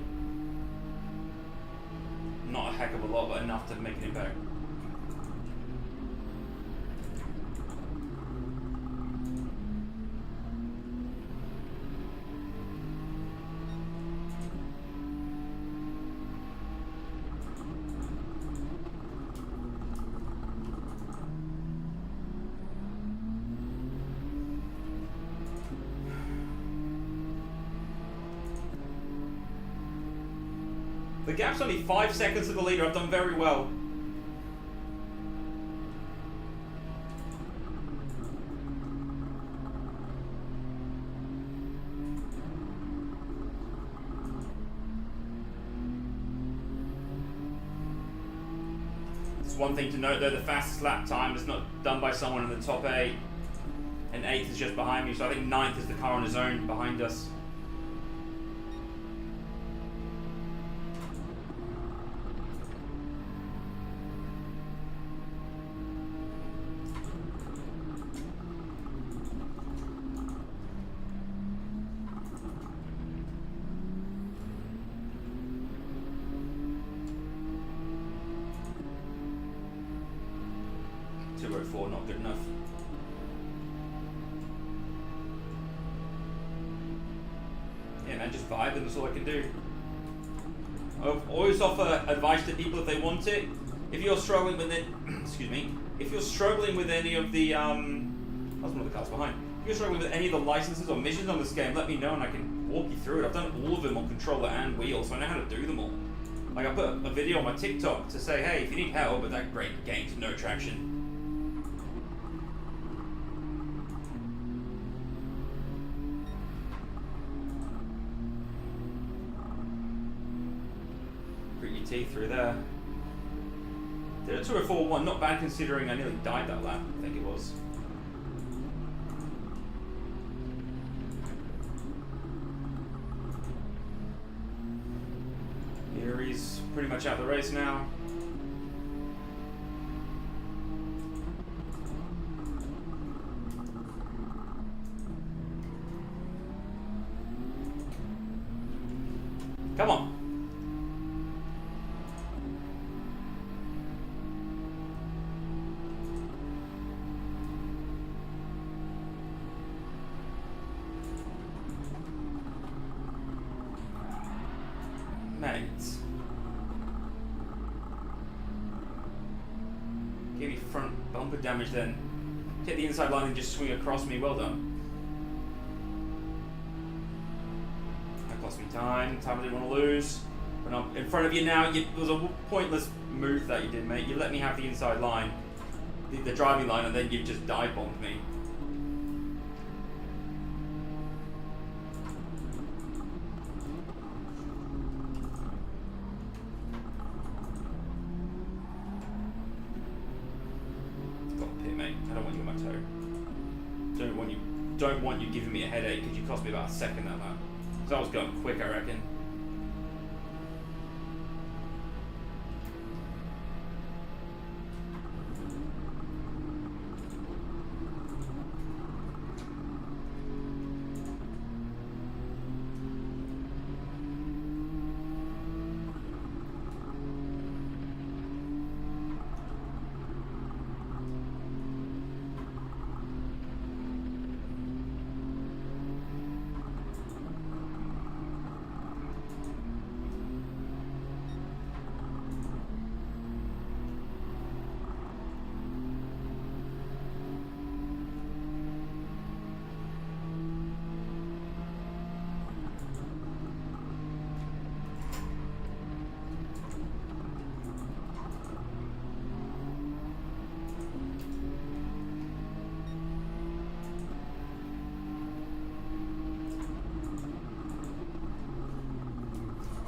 Speaker 1: Not a heck of a lot, but enough to make an impact. The gap's only 5 seconds to the leader. I've done very well. It's one thing to note though, the fastest lap time is not done by someone in the top 8. And 8th is just behind me, so I think 9th is the car on his own behind us. Not good enough. Yeah, man, just vibe, and that's all I can do. I always offer advice to people if they want it. If you're struggling with it, excuse me. If you're struggling with any of the that's one of the cars behind. If you're struggling with any of the licenses or missions on this game, let me know and I can walk you through it. I've done all of them on controller and wheel, so I know how to do them all. Like I put a video on my TikTok to say, hey, if you need help with that great game's no traction. Through there. Did a 204.1, not bad considering I nearly died that lap, I think it was. Here he's pretty much out of the race now. Come on. Give me front bumper damage then. Hit the inside line and just swing across me. Well done. That cost me time. Time I didn't want to lose. When I'm in front of you now, it was a pointless move that you did, mate. You let me have the inside line, the driving line, and then you just dive bombed me. Got pit, mate. I don't want you on my toe. Don't want you giving me a headache because you cost me about a second at that. Because I was going quick, I reckon.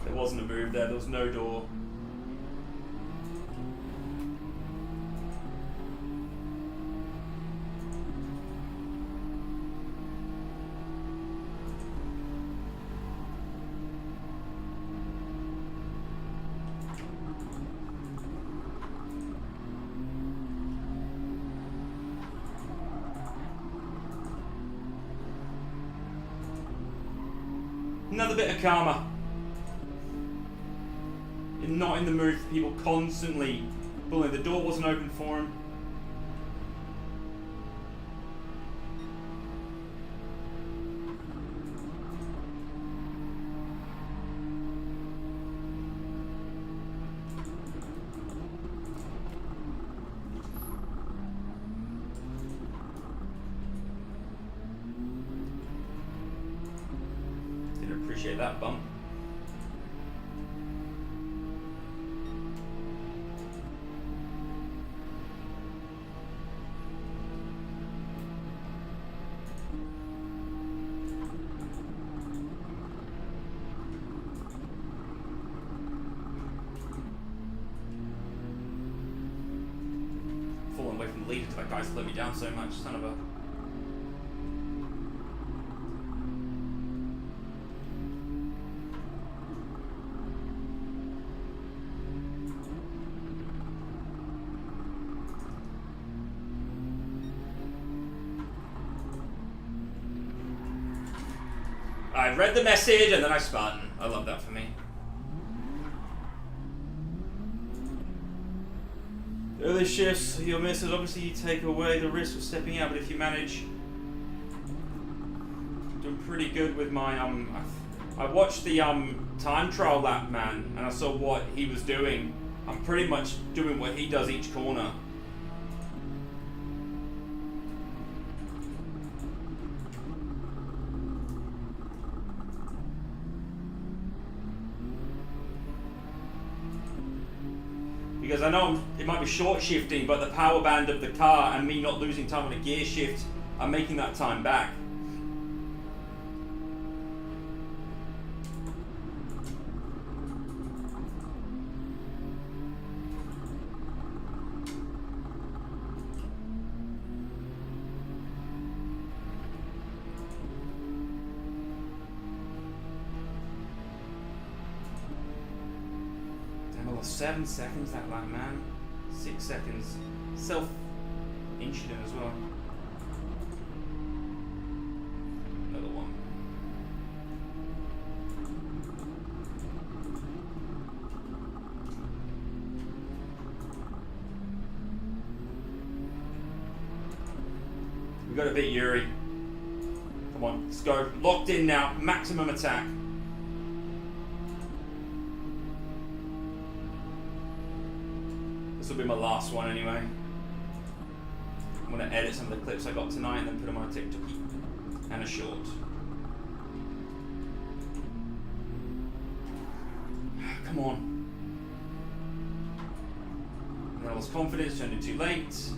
Speaker 1: There wasn't a move there was no door. Another bit of karma. You're not in the mood for people constantly bullying. The door wasn't open for him. Didn't appreciate that bump. Falling away from the lead until that guy slowed me down so much, son of a... I read the message and then I spun. I love that for me. Early shifts, your misses, obviously you take away the risk of stepping out, but if you manage, doing pretty good with my, I watched the time trial lap, man, and I saw what he was doing. I'm pretty much doing what he does each corner. Because I know it might be short shifting, but the power band of the car and me not losing time on a gear shift, I'm making that time back. Damn, I lost 7 seconds that lap, man. 6 seconds. Self-inched it as well. Another one. We got a bit Yuri. Come on, let's go. Locked in now. Maximum attack. This will be my last one anyway. I'm going to edit some of the clips I got tonight and then put them on a TikTok and a short. Come on. I lost confidence, turned it too late.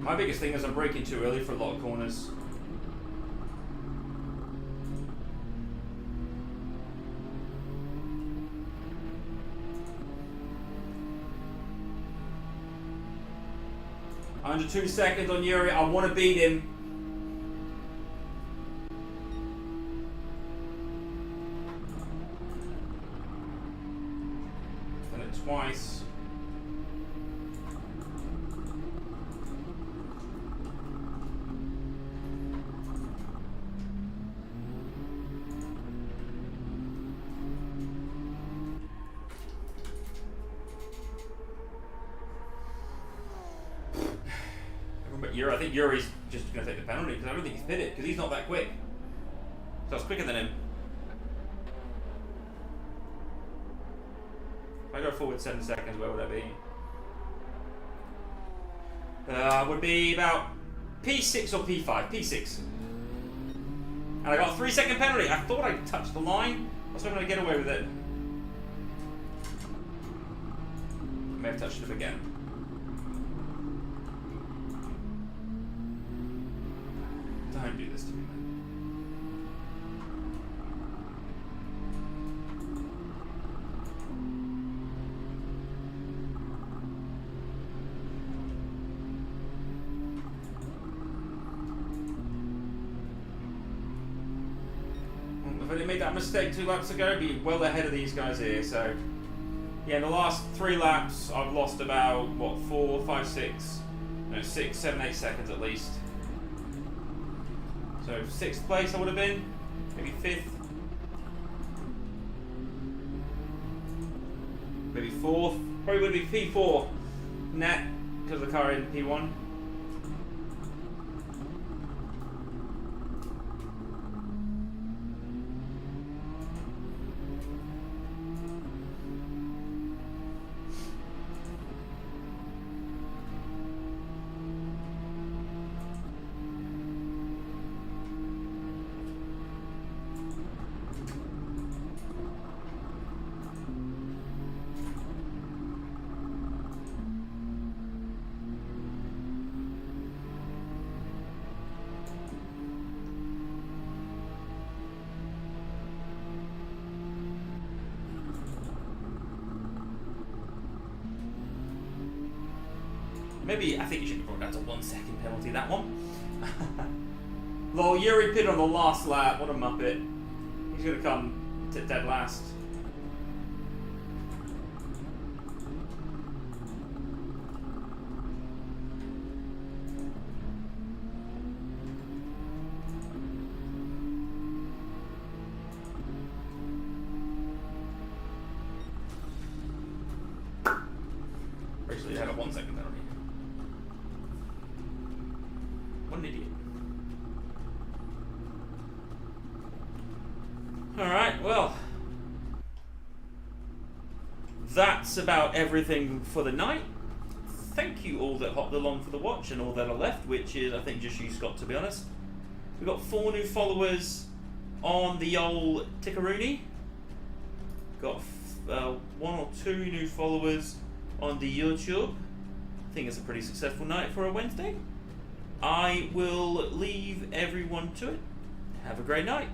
Speaker 1: My biggest thing is I'm braking too early for a lot of corners. Under 2 seconds on Yuri. I want to beat him. Done it twice. I think Yuri's just going to take the penalty because I don't think he's pitted because he's not that quick. So I was quicker than him. If I go forward 7 seconds, where would I be? Would be about P6 or P5. P6. And I got a 3-second penalty. I thought I touched the line. I was not going to get away with it. I may have touched it again. Don't do this to me, man. If I didn't make that mistake 2 laps ago, I'd be well ahead of these guys here. So, yeah, in the last 3 laps, I've lost about, what, 4, 5, 6, no, 6, 7, 8 seconds at least. So 6th place I would have been, maybe 5th, maybe 4th, probably would be P4 net because of the car in P1. Maybe, I think you should have brought that to 1 second penalty, that one. Lol, Yuri pitted on the last lap, what a muppet. He's going to come to dead last. Actually, had a 1 second penalty. What an idiot. Alright, well, that's about everything for the night. Thank you all that hopped along for the watch and all that are left, which is, I think, just you, Scott, to be honest. We've got 4 new followers on the old Tickaroony. Got 1 or 2 new followers on the YouTube. I think it's a pretty successful night for a Wednesday. I will leave everyone to it. Have a great night.